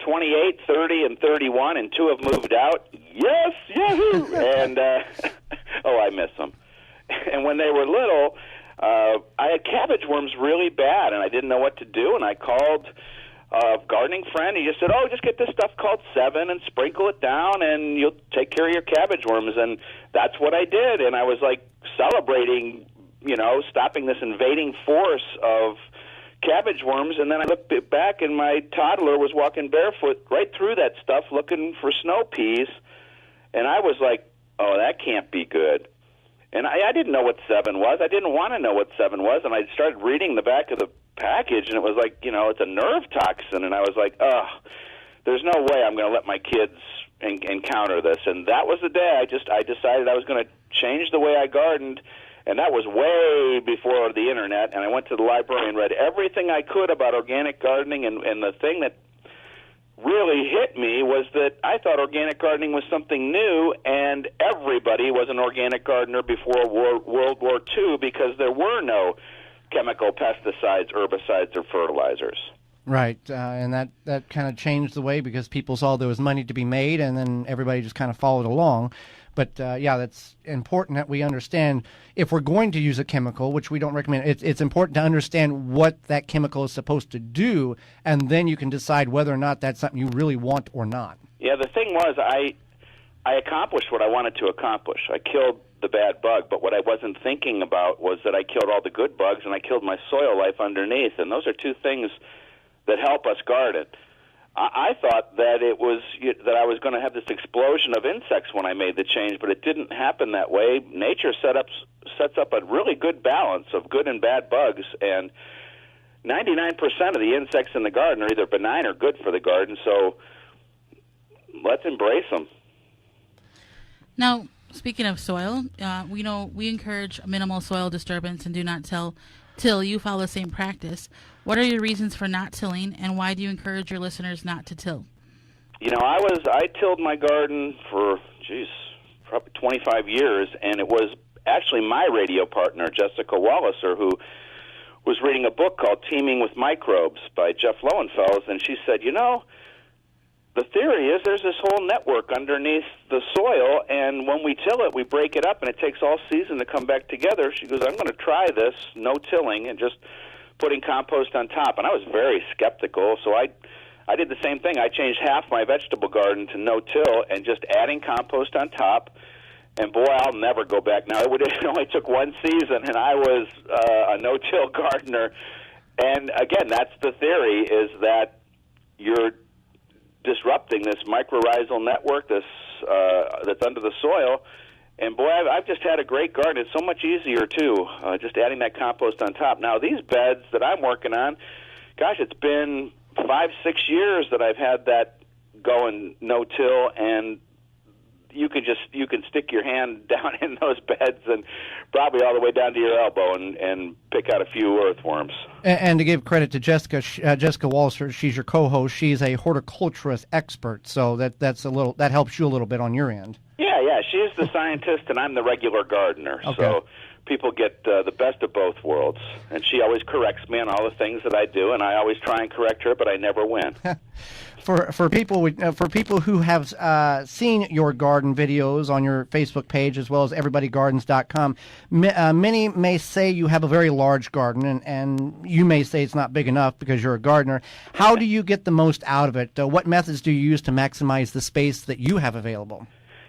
I: 28, 30, and 31, and 2 have moved out. Yes, yahoo! And, I miss them. And when they were little, I had cabbage worms really bad, and I didn't know what to do, and I called a gardening friend. He just said, just get this stuff called 7 and sprinkle it down, and you'll take care of your cabbage worms. And that's what I did, and I was, celebrating, stopping this invading force of cabbage worms, and then I looked back, and my toddler was walking barefoot right through that stuff looking for snow peas, and I was like, that can't be good. And I didn't know what 7 was. I didn't want to know what 7 was, and I started reading the back of the package, and it was like, it's a nerve toxin, and I was like, there's no way I'm going to let my kids encounter this. And that was the day I decided I was going to change the way I gardened. And that was way before the internet, and I went to the library and read everything I could about organic gardening, and the thing that really hit me was that I thought organic gardening was something new, and everybody was an organic gardener before World War II because there were no chemical pesticides, herbicides, or fertilizers.
B: Right, and that kind of changed the way because people saw there was money to be made, and then everybody just kind of followed along. But, that's important that we understand if we're going to use a chemical, which we don't recommend, it's important to understand what that chemical is supposed to do, and then you can decide whether or not that's something you really want or not.
I: Yeah, the thing was I accomplished what I wanted to accomplish. I killed the bad bug, but what I wasn't thinking about was that I killed all the good bugs, and I killed my soil life underneath, and those are two things that help us garden. I thought that that I was going to have this explosion of insects when I made the change, but it didn't happen that way. Nature sets up a really good balance of good and bad bugs, and 99% of the insects in the garden are either benign or good for the garden, so let's embrace them.
C: Now, speaking of soil, we encourage minimal soil disturbance and do not till. You follow the same practice. What are your reasons for not tilling, and why do you encourage your listeners not to till?
I: I tilled my garden for, probably 25 years, and it was actually my radio partner, Jessica Walliser, who was reading a book called Teeming with Microbes by Jeff Lowenfels, and she said, the theory is there's this whole network underneath the soil, and when we till it, we break it up, and it takes all season to come back together. She goes, I'm going to try this, no tilling, and just putting compost on top. And I was very skeptical, so I did the same thing. I changed half my vegetable garden to no-till and just adding compost on top. And, boy, I'll never go back. Now, it only took one season, and I was a no-till gardener. And, again, that's the theory, is that you're disrupting this mycorrhizal network that's under the soil. And, boy, I've just had a great garden. It's so much easier, too, just adding that compost on top. Now, these beds that I'm working on, gosh, it's been 5-6 years that I've had that going no-till, and you can stick your hand down in those beds and probably all the way down to your elbow and pick out a few earthworms.
B: And to give credit to Jessica Walliser, she's your co-host. She's a horticulturist expert, so that helps you a little bit on your end.
I: Yeah, she's the scientist and I'm the regular gardener. Okay. So people get the best of both worlds. And she always corrects me on all the things that I do, and I always try and correct her, but I never win.
B: For people who have seen your garden videos on your Facebook page as well as everybodygardens.com, many may say you have a very large garden, and you may say it's not big enough because you're a gardener. How do you get the most out of it? What methods do you use to maximize the space that you have available?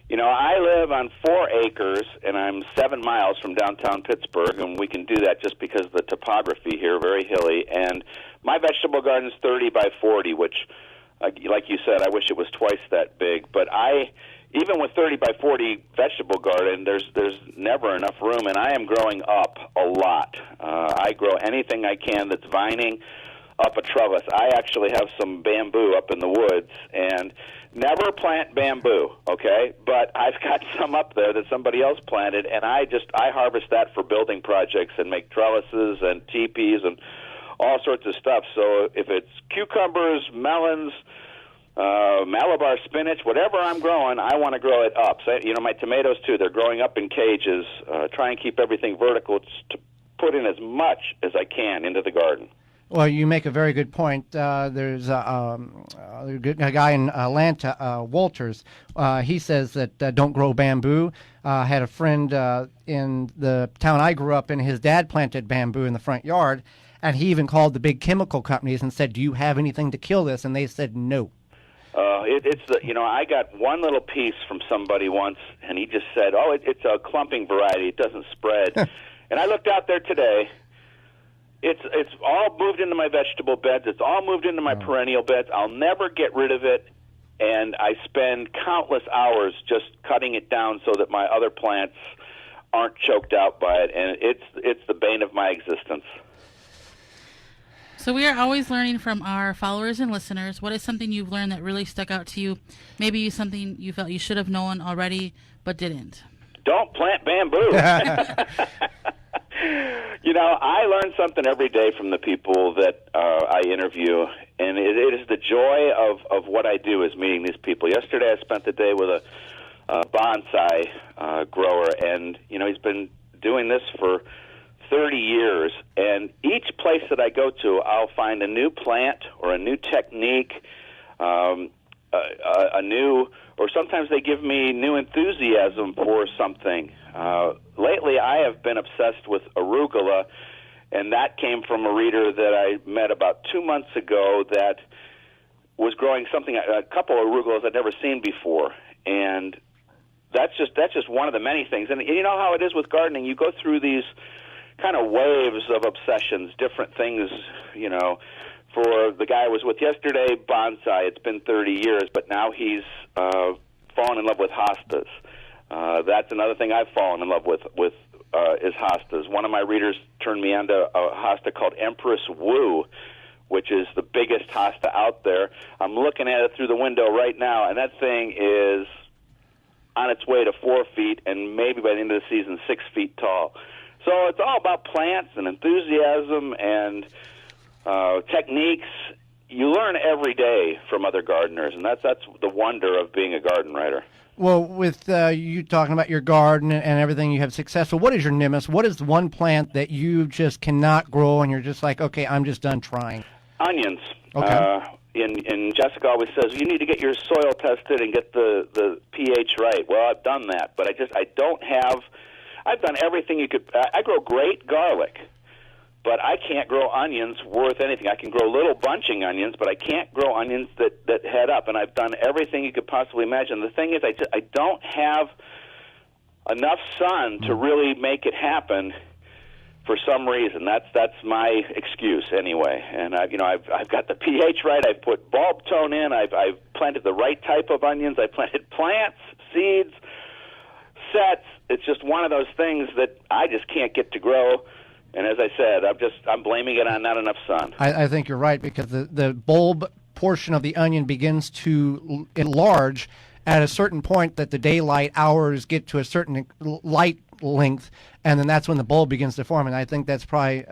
I: You know, I live on 4 acres, and I'm 7 miles from downtown Pittsburgh, and we can do that just because of the topography here, very hilly. And my vegetable garden is 30 by 40, which, like you said, I wish it was twice that big. But even with 30 by 40 vegetable garden, there's never enough room, and I am growing up a lot. I grow anything I can that's vining up a trellis. I actually have some bamboo up in the woods, and never plant bamboo, okay? But I've got some up there that somebody else planted, and I harvest that for building projects and make trellises and teepees and all sorts of stuff. So if it's cucumbers, melons, Malabar spinach, whatever I'm growing, I want to grow it up. So, you know, my tomatoes, too, they're growing up in cages. Try and keep everything vertical to put in as much as I can into the garden.
B: Well, you make a very good point. There's a guy in Atlanta, Walters. He says that don't grow bamboo. I had a friend in the town I grew up in. His dad planted bamboo in the front yard, and he even called the big chemical companies and said, "Do you have anything to kill this?" And they said no.
I: I got one little piece from somebody once, and he just said, "Oh, it's a clumping variety. It doesn't spread." And I looked out there today. It's all moved into my vegetable beds. It's all moved into my perennial beds. I'll never get rid of it, and I spend countless hours just cutting it down so that my other plants aren't choked out by it, and it's the bane of my existence.
C: So we are always learning from our followers and listeners. What is something you've learned that really stuck out to you? Maybe something you felt you should have known already but didn't.
I: Don't plant bamboo. You know, I learn something every day from the people that I interview, and it is the joy of what I do is meeting these people. Yesterday I spent the day with a bonsai grower, and, you know, he's been doing this for 30 years, and each place that I go to, I'll find a new plant or a new technique, a new, or sometimes they give me new enthusiasm for something. Lately, I have been obsessed with arugula, and that came from a reader that I met about 2 months ago that was growing a couple of arugulas I'd never seen before, and that's just one of the many things. And you know how it is with gardening. You go through these kind of waves of obsessions, different things, you know. For the guy I was with yesterday, bonsai, it's been 30 years, but now he's fallen in love with hostas. That's another thing I've fallen in love with is hostas. One of my readers turned me on to a hosta called Empress Wu, which is the biggest hosta out there. I'm looking at it through the window right now, and that thing is on its way to 4 feet, and maybe by the end of the season, 6 feet tall. So it's all about plants and enthusiasm and techniques. You learn every day from other gardeners, and that's the wonder of being a garden writer.
B: Well, with you talking about your garden and everything you have successful, what is your nemesis? What is the one plant that you just cannot grow and you're just like, okay, I'm just done trying?
I: Onions.
B: Okay.
I: And Jessica always says, you need to get your soil tested and get the pH right. Well, I've done that, but I've done everything you could. I grow great garlic, but I can't grow onions worth anything. I can grow little bunching onions, but I can't grow onions that head up, and I've done everything you could possibly imagine. The thing is, I don't have enough sun to really make it happen for some reason. That's my excuse anyway. And I've got the pH right. I've put bulb tone in. I've planted the right type of onions. I planted plants, seeds, sets. It's just one of those things that I just can't get to grow. And as I said, I'm blaming it on not enough sun.
B: I think you're right, because the bulb portion of the onion begins to enlarge at a certain point that the daylight hours get to a certain light length, and then that's when the bulb begins to form. And I think that's probably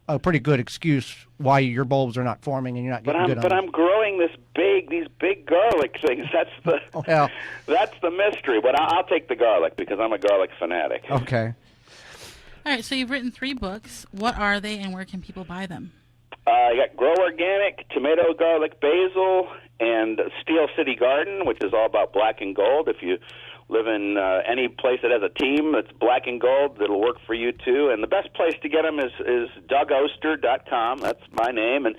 B: a pretty good excuse why your bulbs are not forming and you're not getting good onions.
I: But I'm growing these big garlic things. That's the mystery. But I'll take the garlic because I'm a garlic fanatic.
B: Okay.
C: All right, so you've written 3 books. What are they, and where can people buy them?
I: I got Grow Organic, Tomato, Garlic, Basil, and Steel City Garden, which is all about black and gold. If you live in any place that has a team that's black and gold, it'll work for you too. And the best place to get them is DougOster.com. That's my name. And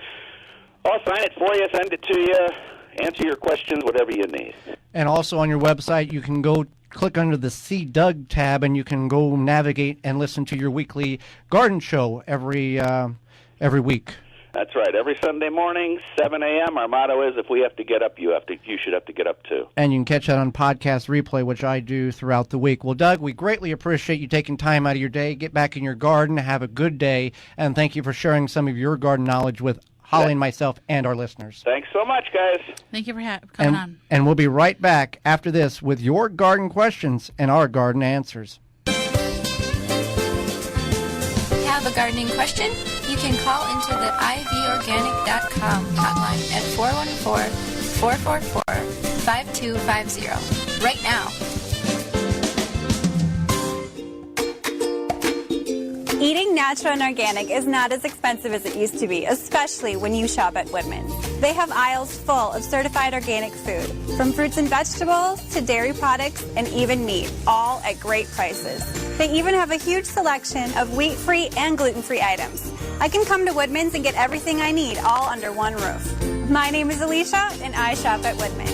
I: I'll sign it for you, send it to you, answer your questions, whatever you need.
B: And also on your website, you can go click under the See Doug tab, and you can go navigate and listen to your weekly garden show every week.
I: That's right. Every Sunday morning, 7 a.m. Our motto is, if we have to get up, you should have to get up too.
B: And you can catch that on podcast replay, which I do throughout the week. Well, Doug, we greatly appreciate you taking time out of your day. Get back in your garden. Have a good day. And thank you for sharing some of your garden knowledge with Holly and myself and our listeners.
I: Thanks so much, guys.
C: Thank you for coming on.
B: And we'll be right back after this with your garden questions and our garden answers.
D: Have a gardening question? You can call into the ivorganic.com hotline at 414-444-5250 right now.
J: Eating natural and organic is not as expensive as it used to be, especially when you shop at Woodman's. They have aisles full of certified organic food, from fruits and vegetables to dairy products and even meat, all at great prices. They even have a huge selection of wheat-free and gluten-free items. I can come to Woodman's and get everything I need all under one roof. My name is Alicia, and I shop at Woodman's.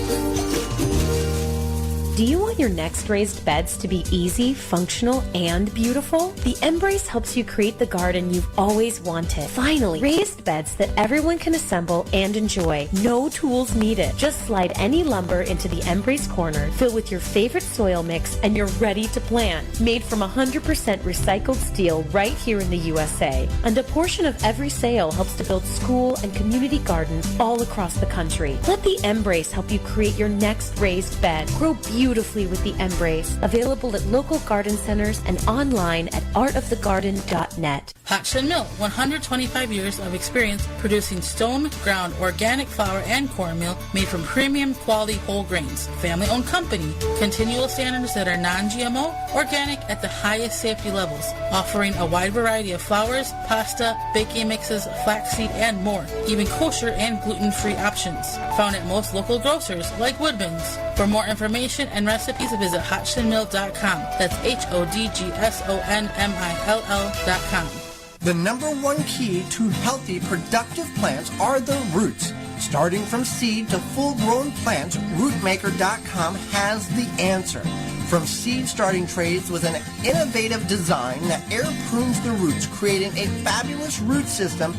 K: Do you want your next raised beds to be easy, functional, and beautiful? The Embrace helps you create the garden you've always wanted. Finally, raised beds that everyone can assemble and enjoy. No tools needed. Just slide any lumber into the Embrace corner, fill with your favorite soil mix, and you're ready to plant. Made from 100% recycled steel right here in the USA. And a portion of every sale helps to build school and community gardens all across the country. Let the Embrace help you create your next raised bed. Grow beautifully with the Embrace. Available at local garden centers and online at artofthegarden.net.
C: Hodgson Mill, 125 years of experience producing stone ground organic flour and cornmeal made from premium quality whole grains. Family-owned company. Continual standards that are non-GMO, organic at the highest safety levels. Offering a wide variety of flours, pasta, baking mixes, flaxseed, and more. Even kosher and gluten-free options. Found at most local grocers like Woodman's. For more information and recipes, visit HodgsonMill.com. That's HODGSONMILL.com.
H: The number one key to healthy, productive plants are the roots. Starting from seed to full-grown plants, rootmaker.com has the answer. From seed starting trays with an innovative design that air prunes the roots, creating a fabulous root system,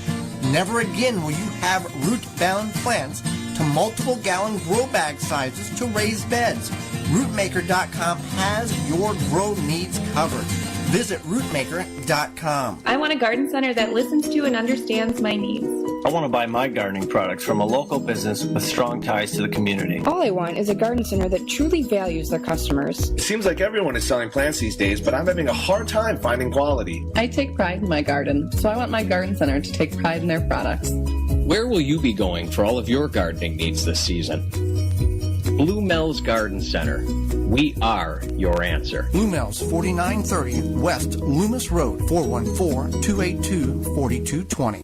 H: never again will you have root-bound plants, to multiple gallon grow bag sizes to raised beds. Rootmaker.com has your grow needs covered. Visit rootmaker.com.
L: I want a garden center that listens to and understands my needs.
M: I want to buy my gardening products from a local business with strong ties to the community.
N: All I want is a garden center that truly values their customers.
O: It seems like everyone is selling plants these days, but I'm having a hard time finding quality.
P: I take pride in my garden, so I want my garden center to take pride in their products.
Q: Where will you be going for all of your gardening needs this season? Blue Mel's Garden Center. We are your answer.
H: Blue Mel's, 4930 West Loomis Road, 414-282-4220.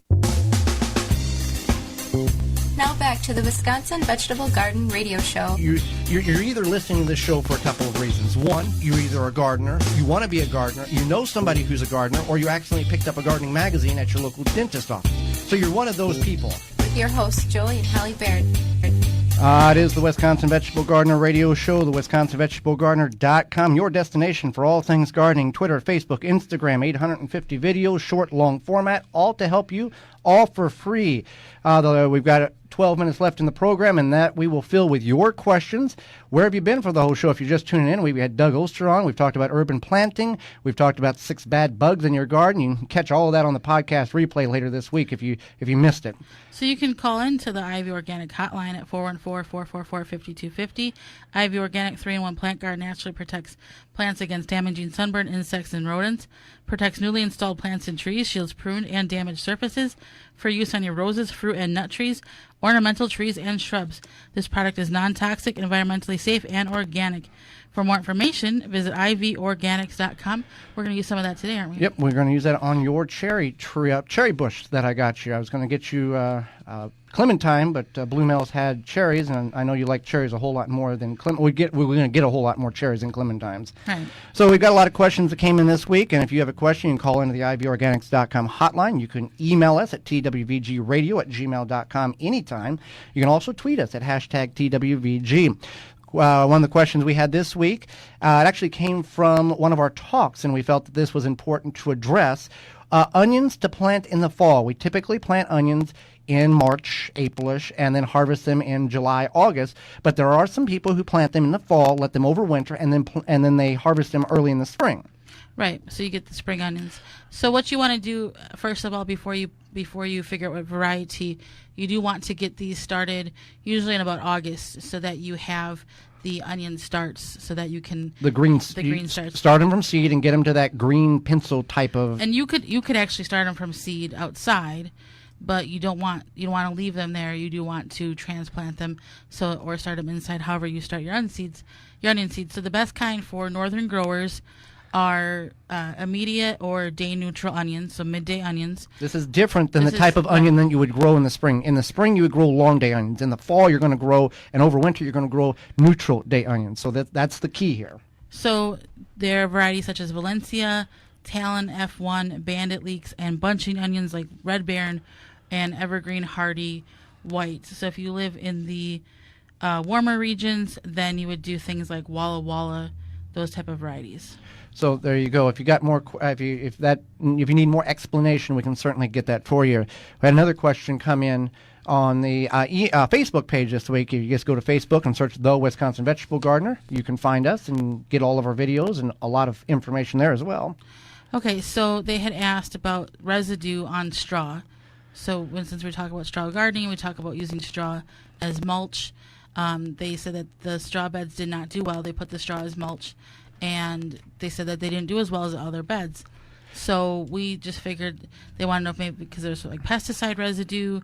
D: Now back to the Wisconsin Vegetable Garden Radio Show.
B: You're either listening to this show for a couple of reasons. One, you're either a gardener, you want to be a gardener, you know somebody who's a gardener, or you accidentally picked up a gardening magazine at your local dentist office. So you're one of those people.
D: With your hosts, Joey and Hallie Baird.
B: It is the Wisconsin Vegetable Gardener Radio Show, the WisconsinVegetableGardener.com, your destination for all things gardening, Twitter, Facebook, Instagram, 850 videos, short, long format, all to help you, all for free. We've got 12 minutes left in the program, and that we will fill with your questions. Where have you been for the whole show? If you're just tuning in, we had Doug Oster on. We've talked about urban planting. We've talked about 6 bad bugs in your garden. You can catch all of that on the podcast replay later this week if you missed it.
C: So you can call in to the Ivy Organic hotline at 414-444-5250. Ivy Organic 3-in-1 Plant Guard naturally protects plants against damaging sunburn, insects, and rodents. Protects newly installed plants and trees, shields pruned and damaged surfaces for use on your roses, fruit, and nut trees, ornamental trees, and shrubs. This product is non-toxic, environmentally safe, and organic. For more information, visit ivorganics.com. We're going to use some of that today, aren't we?
B: Yep, we're going to use that on your cherry bush that I got you. I was going to get you clementine, but Blue Mel's had cherries, and I know you like cherries a whole lot more than we're going to get a whole lot more cherries than clementines.
C: Right.
B: So we've got a lot of questions that came in this week, and if you have a question, you can call into the ivorganics.com hotline. You can email us at twvgradio@gmail.com anytime. You can also tweet us at #TWVG. one of the questions we had this week. It actually came from one of our talks, and we felt that this was important to address. Onions to plant in the fall. We typically plant onions in March, Aprilish, and then harvest them in July, August. But there are some people who plant them in the fall, let them overwinter, and then they harvest them early in the spring.
C: Right. So you get the spring onions. So what you want to do, first of all, before you figure out what variety, you do want to get these started usually in about August, so that you have the onion starts, so that you can
B: the green
C: starts.
B: Start them from seed and get them to that green pencil type of.
C: And you could actually start them from seed outside, but you don't want to leave them there. You do want to transplant them, or start them inside. However you start your onion seeds. So the best kind for northern growers are immediate or day neutral onions, so midday onions.
B: This is different than the type of onion that you would grow in the spring. In the spring, you would grow long day onions. In the fall, you're going to grow, and over winter, you're going to grow neutral day onions. So that's the key here.
C: So there are varieties such as Valencia, Talon F1, Bandit Leeks, and bunching onions like Red Baron and Evergreen Hardy White. So if you live in the warmer regions, then you would do things like Walla Walla, those type of varieties.
B: So there you go. If you got more, if you need more explanation, we can certainly get that for you. We had another question come in on the Facebook page this week. If you just go to Facebook and search The Wisconsin Vegetable Gardener, you can find us and get all of our videos and a lot of information there as well.
C: Okay, so they had asked about residue on straw. So since we're talking about straw gardening, we talk about using straw as mulch. They said that the straw beds did not do well. They put the straw as mulch, and they said that they didn't do as well as the other beds. So we just figured they want to know if maybe because there's like pesticide residue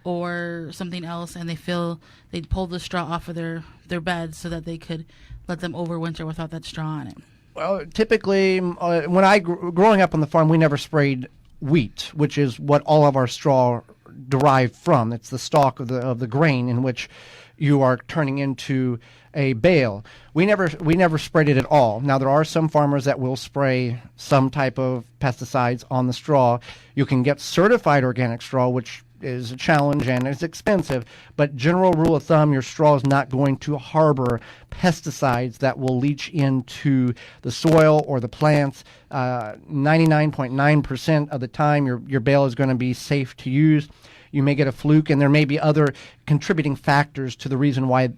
C: or something else, and they'd pull the straw off of their beds so that they could let them overwinter without that straw on it.
B: Well, typically, when growing up on the farm, we never sprayed wheat, which is what all of our straw derived from. It's the stalk of the grain in which you are turning into a bale. We never sprayed it at all. Now there are some farmers that will spray some type of pesticides on the straw. You can get certified organic straw, which is a challenge and it's expensive, but general rule of thumb, your straw is not going to harbor pesticides that will leach into the soil or the plants. 99.9% of the time your bale is going to be safe to use. You may get a fluke, and there may be other contributing factors to the reason why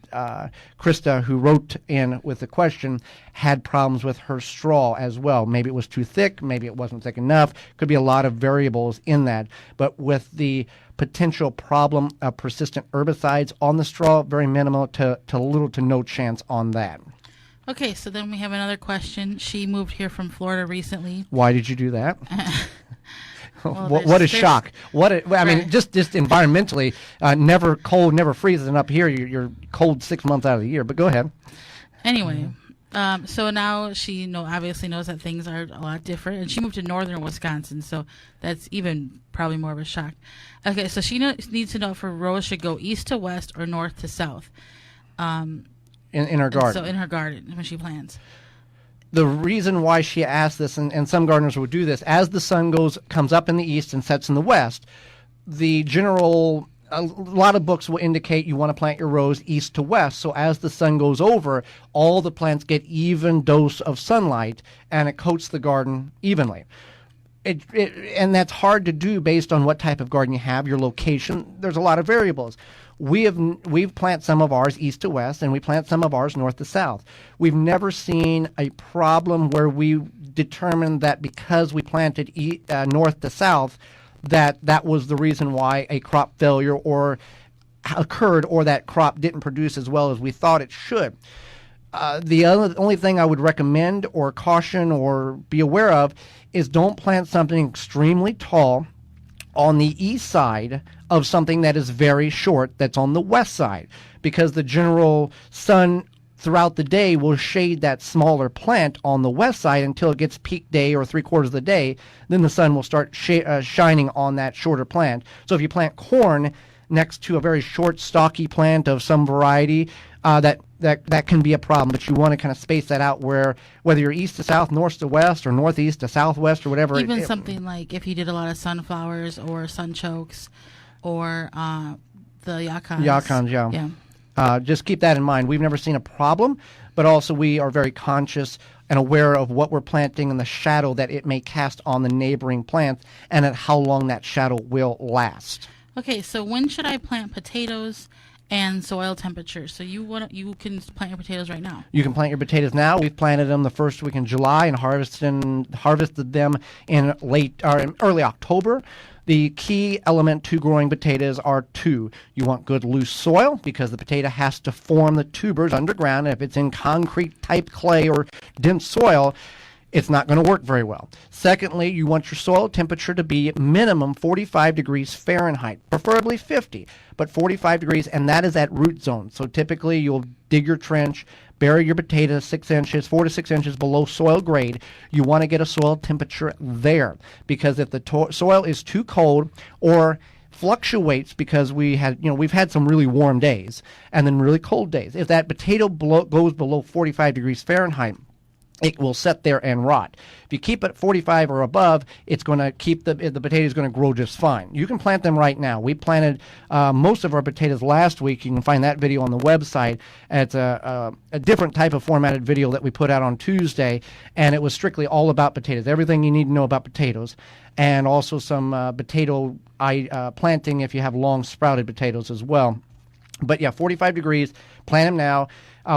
B: Krista, who wrote in with the question, had problems with her straw as well. Maybe it was too thick, maybe it wasn't thick enough. Could be a lot of variables in that. But with the potential problem of persistent herbicides on the straw, very minimal to little to no chance on that.
C: Okay, so then we have another question. She moved here from Florida recently.
B: Why did you do that? Well, what a shock! I mean, just environmentally, never cold, never freezes, and up here you're cold 6 months out of the year. But go ahead.
C: Anyway, so now she obviously knows that things are a lot different, and she moved to northern Wisconsin, so that's even probably more of a shock. Okay, so she needs to know if her rows should go east to west or north to south.
B: In her garden.
C: So in her garden when she plants.
B: The reason why she asked this, and some gardeners would do this, as the sun comes up in the east and sets in the west, a lot of books will indicate you want to plant your rows east to west. So as the sun goes over, all the plants get even dose of sunlight, and it coats the garden evenly. And that's hard to do based on what type of garden you have, your location. There's a lot of variables. We've planted some of ours east to west, and we plant some of ours north to south. We've never seen a problem where we determined that because we planted north to south, that was the reason why a crop failure occurred, or that crop didn't produce as well as we thought it should. The only thing I would recommend or caution or be aware of is don't plant something extremely tall on the east side of something that is very short that's on the west side, because the general sun throughout the day will shade that smaller plant on the west side until it gets peak day or 3/4 of the day. Then the sun will start shining on that shorter plant. So if you plant corn next to a very short stocky plant of some variety, that can be a problem, but you want to kind of space that out where whether you're east to south, north to west, or northeast to southwest, or whatever.
C: Even something like if you did a lot of sunflowers or sunchokes or the yacons.
B: Yacons, yeah. Just keep that in mind. We've never seen a problem, but also we are very conscious and aware of what we're planting and the shadow that it may cast on the neighboring plants and at how long that shadow will last.
C: Okay, so when should I plant potatoes and soil temperature? So you can plant your potatoes right now.
B: You can plant your potatoes now. We've planted them the first week in July and harvested them in early October. The key element to growing potatoes are two. You want good loose soil because the potato has to form the tubers underground. And if it's in concrete type clay or dense soil, it's not going to work very well. Secondly, you want your soil temperature to be minimum 45 degrees Fahrenheit, preferably 50, but 45 degrees, and that is at root zone. So typically you'll dig your trench, bury your potatoes 4 to 6 inches below soil grade. You want to get a soil temperature there because if the soil is too cold or fluctuates because we've had some really warm days and then really cold days. If that potato goes below 45 degrees Fahrenheit, it will sit there and rot. If you keep it 45 or above, it's going to keep the potato is going to grow just fine. You can plant them right now. We planted most of our potatoes last week. You can find that video on the website. It's a different type of formatted video that we put out on Tuesday, and it was strictly all about potatoes. Everything you need to know about potatoes, and also some potato planting if you have long sprouted potatoes as well. But yeah, 45 degrees, plant them now.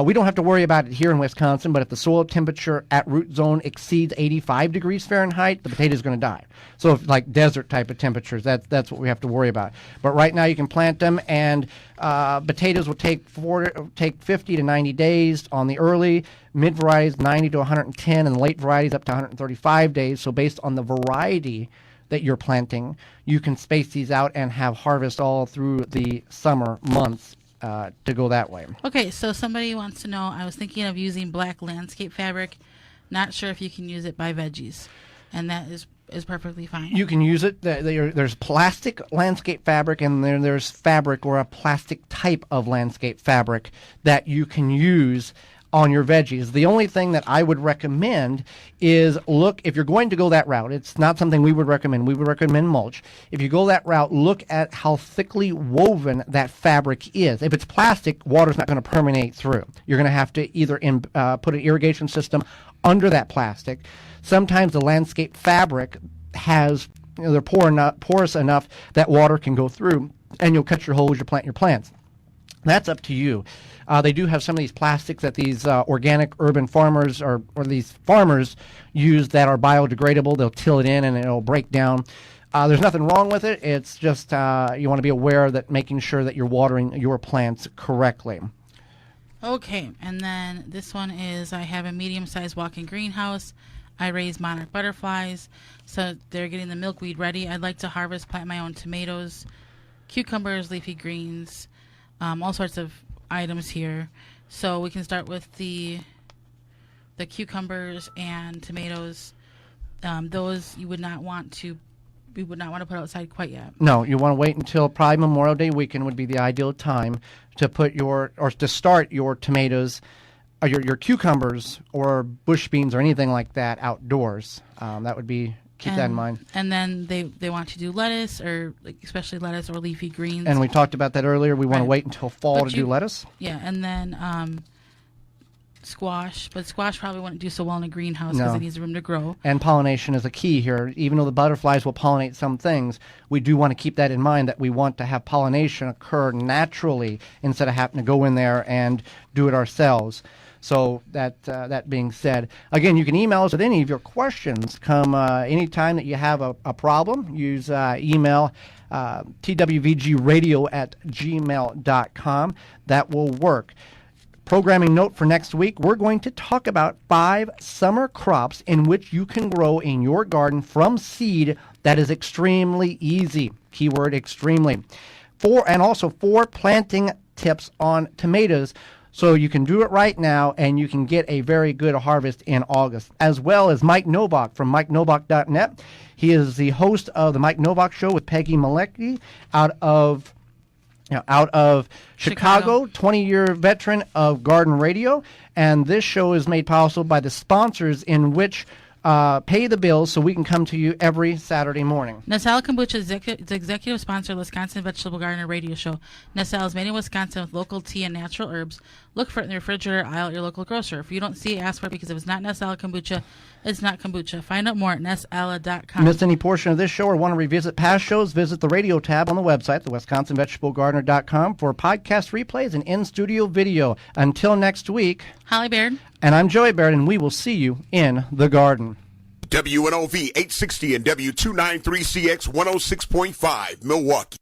B: We don't have to worry about it here in Wisconsin, but if the soil temperature at root zone exceeds 85 degrees Fahrenheit, the potato is going to die. So if, like desert type of temperatures, that's what we have to worry about. But right now you can plant them, and potatoes will take 50 to 90 days on the early, mid varieties 90 to 110, and late varieties up to 135 days. So based on the variety that you're planting, you can space these out and have harvest all through the summer months to go that way.
C: Okay, so somebody wants to know, I was thinking of using black landscape fabric. Not sure if you can use it by veggies, and that is perfectly fine.
B: You can use it. There's plastic landscape fabric, and there's fabric or a plastic type of landscape fabric that you can use on your veggies. The only thing that I would recommend is if you're going to go that route, it's not something we would recommend. We would recommend mulch. If you go that route, look at how thickly woven that fabric is. If it's plastic, water's not going to permeate through. You're going to have to either put an irrigation system under that plastic. Sometimes the landscape fabric has, they're porous enough that water can go through, and you'll cut your holes, you plant your plants. That's up to you. They do have some of these plastics that these organic urban farmers or these farmers use that are biodegradable. They'll till it in and it'll break down. There's nothing wrong with it. It's just you want to be aware that making sure that you're watering your plants correctly.
C: Okay, and then this one is, I have a medium-sized walk-in greenhouse. I raise monarch butterflies, so they're getting the milkweed ready. I'd like to plant my own tomatoes, cucumbers, leafy greens, all sorts of items here. So we can start with the cucumbers and tomatoes. Those we would not want to put outside quite yet.
B: No, you want to wait until probably Memorial Day weekend would be the ideal time to to start your tomatoes, or your cucumbers or bush beans or anything like that outdoors. That would be. Keep that in mind.
C: And then they want to do lettuce, or especially lettuce or leafy greens.
B: And we talked about that earlier. We want to wait until fall to do lettuce.
C: Yeah, and then squash. But squash probably wouldn't do so well in a greenhouse because it needs room to grow.
B: And pollination is a key here. Even though the butterflies will pollinate some things, we do want to keep that in mind, that we want to have pollination occur naturally instead of having to go in there and do it ourselves. So that being said, again, you can email us with any of your questions. Come anytime that you have a problem, use email twvgradio@gmail.com. That will work. Programming note for next week, we're going to talk about 5 summer crops in which you can grow in your garden from seed that is extremely easy. Keyword extremely. 4 planting tips on tomatoes, so you can do it right now and you can get a very good harvest in August. As well as Mike Novak from MikeNovak.net. He is the host of the Mike Novak Show with Peggy Malecki out of Chicago, 20-year veteran of garden radio. And this show is made possible by the sponsors in which pay the bills so we can come to you every Saturday morning.
C: Nasala Kombucha is the executive sponsor of the Wisconsin Vegetable Gardener Radio Show. Nasala is made in Wisconsin with local tea and natural herbs. Look for it in the refrigerator aisle at your local grocer. If you don't see it, ask for it, because if it's not Nasala Kombucha, it's not kombucha. Find out more at nasala.com.
B: Missed any portion of this show or want to revisit past shows, visit the radio tab on the website, the WisconsinVegetableGardener.com, for podcast replays and in-studio video. Until next week,
C: Holly Baird.
B: And I'm Joey Baird, and we will see you in the garden.
A: WNOV 860 and W293CX 106.5, Milwaukee.